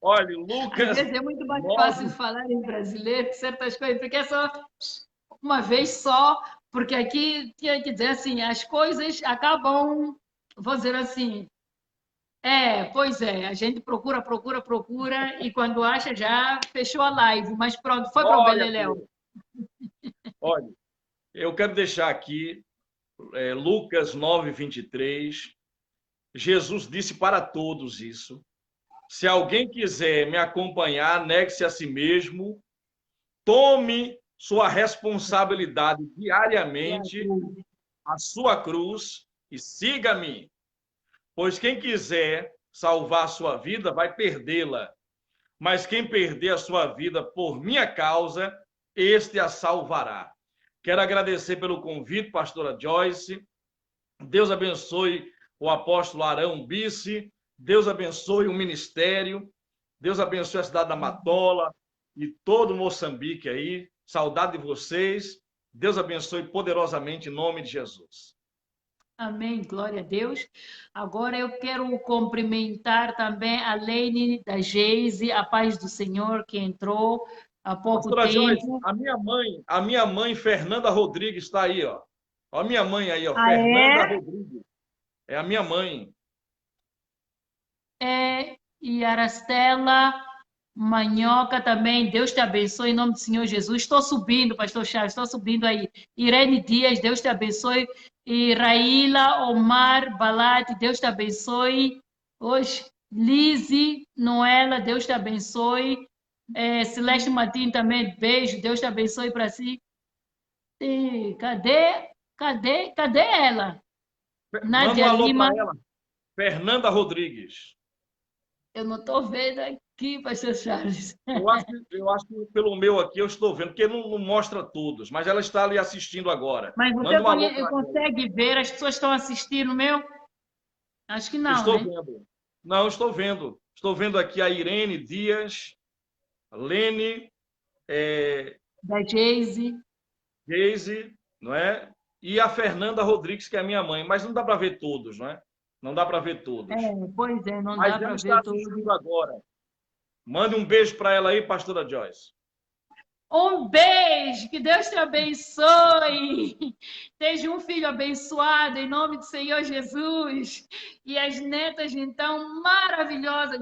Olha, Lucas... Às vezes é muito mais fácil falar em brasileiro, certas coisas, porque é só uma vez só, porque aqui tinha que dizer assim, as coisas acabam, vou dizer assim, pois é, a gente procura, e quando acha já fechou a live, mas pronto, foi para o beleléu. Olha, eu quero deixar aqui Lucas 9:23, Jesus disse para todos isso: se alguém quiser me acompanhar, negue-se a si mesmo, tome sua responsabilidade diariamente, a sua cruz, e siga-me. Pois quem quiser salvar a sua vida vai perdê-la, mas quem perder a sua vida por minha causa, este a salvará. Quero agradecer pelo convite, pastora Joyce. Deus abençoe o apóstolo Arão Bice. Deus abençoe o ministério. Deus abençoe a cidade da Matola e todo Moçambique aí. Saudade de vocês. Deus abençoe poderosamente em nome de Jesus. Amém, glória a Deus. Agora eu quero cumprimentar também a Leine da Geise, a paz do Senhor, que entrou há pouco Pastora tempo. Joyce, a minha mãe, Fernanda Rodrigues, está aí, ó. Ó a minha mãe aí, ó. Fernanda Rodrigues. É a minha mãe. E Arastela Manhoca também, Deus te abençoe em nome do Senhor Jesus. Estou subindo, pastor Charles, estou subindo aí. Irene Dias, Deus te abençoe. E Raíla Omar Balate, Deus te abençoe. Hoje, Lise Noela, Deus te abençoe. Celeste Martins também, beijo, Deus te abençoe para si. E cadê ela? Nádia Lima. Ela. Fernanda Rodrigues. Eu não estou vendo aqui, pastor Charles. Eu acho que pelo meu aqui eu estou vendo, porque não mostra todos, mas ela está ali assistindo agora. Mas você consegue ver? As pessoas estão assistindo o meu? Acho que não, estou né? vendo. Não, estou vendo. Estou vendo aqui a Irene Dias, a Lene... da Geise, não é? E a Fernanda Rodrigues, que é a minha mãe. Mas não dá para ver todos, não é? Não dá para ver todos. Pois é, não dá para ver todos. Agora. Mande um beijo para ela aí, pastora Joyce. Um beijo, que Deus te abençoe. Seja um filho abençoado em nome do Senhor Jesus. E as netas, então, maravilhosas.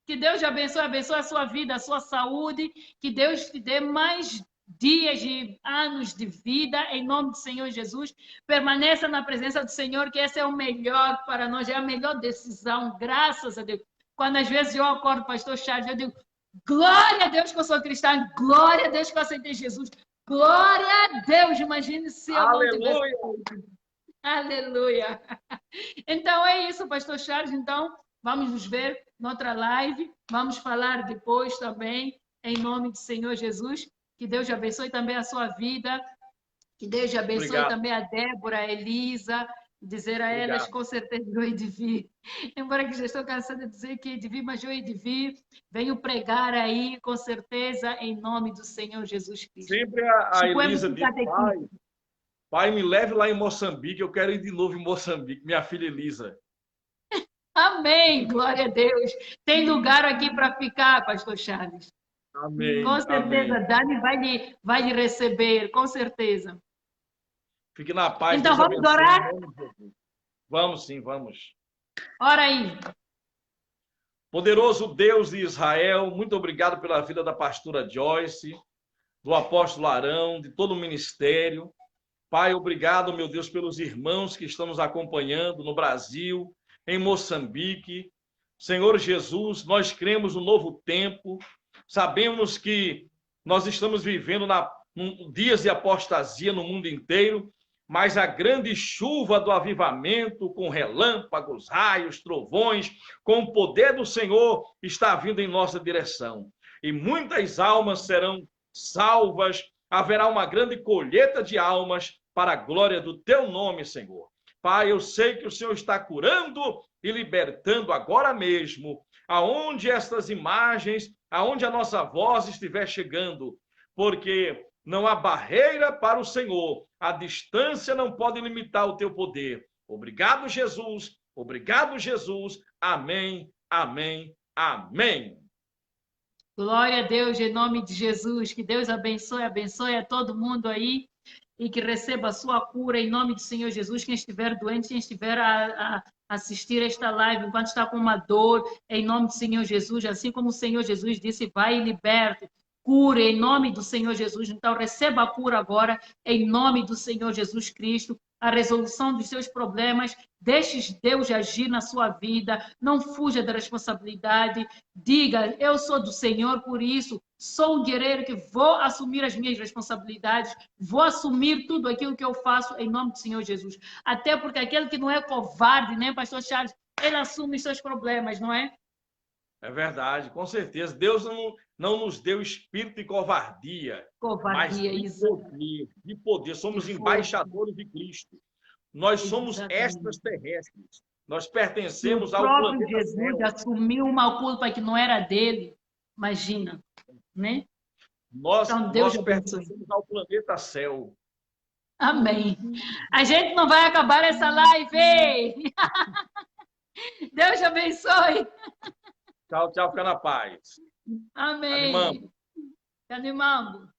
Que Deus te abençoe a sua vida, a sua saúde. Que Deus te dê mais dias e anos de vida em nome do Senhor Jesus. Permaneça na presença do Senhor, que esse é o melhor para nós, é a melhor decisão, graças a Deus. Quando às vezes eu acordo, pastor Charles, eu digo, glória a Deus que eu sou cristã, glória a Deus que eu aceitei Jesus, glória a Deus, imagine se eu não tivesse... Aleluia! Então é isso, pastor Charles, então vamos nos ver noutra live, vamos falar depois também, em nome do Senhor Jesus. Que Deus abençoe também a sua vida. Que Deus abençoe também a Débora, a Elisa. Dizer a elas, com certeza, eu hei de vir. Embora que já estou cansada de dizer que hei de vir, mas eu hei de vir. Venho pregar aí, com certeza, em nome do Senhor Jesus Cristo. Sempre a Elisa diz, pai, me leve lá em Moçambique. Eu quero ir de novo em Moçambique. Minha filha Elisa. Amém, glória a Deus. Tem lugar aqui para ficar, pastor Charles. Amém. Com certeza, amém. Dani vai lhe receber, com certeza. Fique na paz. Então, Deus vamos abençoe, orar? em nome de Jesus. Vamos sim, vamos. Ora aí. Poderoso Deus de Israel, muito obrigado pela vida da pastora Joyce, do apóstolo Arão, de todo o ministério. Pai, obrigado, meu Deus, pelos irmãos que estão nos acompanhando no Brasil, em Moçambique. Senhor Jesus, nós cremos no novo tempo, sabemos que nós estamos vivendo dias de apostasia no mundo inteiro, mas a grande chuva do avivamento, com relâmpagos, raios, trovões, com o poder do Senhor, está vindo em nossa direção. E muitas almas serão salvas, haverá uma grande colheita de almas para a glória do teu nome, Senhor. Pai, eu sei que o Senhor está curando e libertando agora mesmo, aonde estas imagens, aonde a nossa voz estiver chegando, porque não há barreira para o Senhor, a distância não pode limitar o teu poder. Obrigado, Jesus. Obrigado, Jesus. Amém, amém, amém. Glória a Deus, em nome de Jesus. Que Deus abençoe, abençoe a todo mundo aí e que receba a sua cura em nome do Senhor Jesus. Quem estiver doente, quem estiver a assistir esta live, enquanto está com uma dor, em nome do Senhor Jesus, assim como o Senhor Jesus disse, vai e liberta. Cura em nome do Senhor Jesus. Então, receba a cura agora, em nome do Senhor Jesus Cristo, a resolução dos seus problemas. Deixe Deus agir na sua vida. Não fuja da responsabilidade. Diga, eu sou do Senhor, por isso sou um guerreiro que vou assumir as minhas responsabilidades, vou assumir tudo aquilo que eu faço em nome do Senhor Jesus. Até porque aquele que não é covarde, né, Pastor Charles, ele assume os seus problemas, não é? É verdade, com certeza. Deus não nos deu espírito de covardia, mas de poder. Somos embaixadores de Cristo. Nós somos extraterrestres. Nós pertencemos ao planeta Céu. O próprio Jesus assumiu uma culpa que não era dele. Imagina, né? Nós pertencemos ao planeta céu. Amém. A gente não vai acabar essa live. Deus te abençoe. Tchau, tchau, fica na paz. Amém. Animamos. Animamos.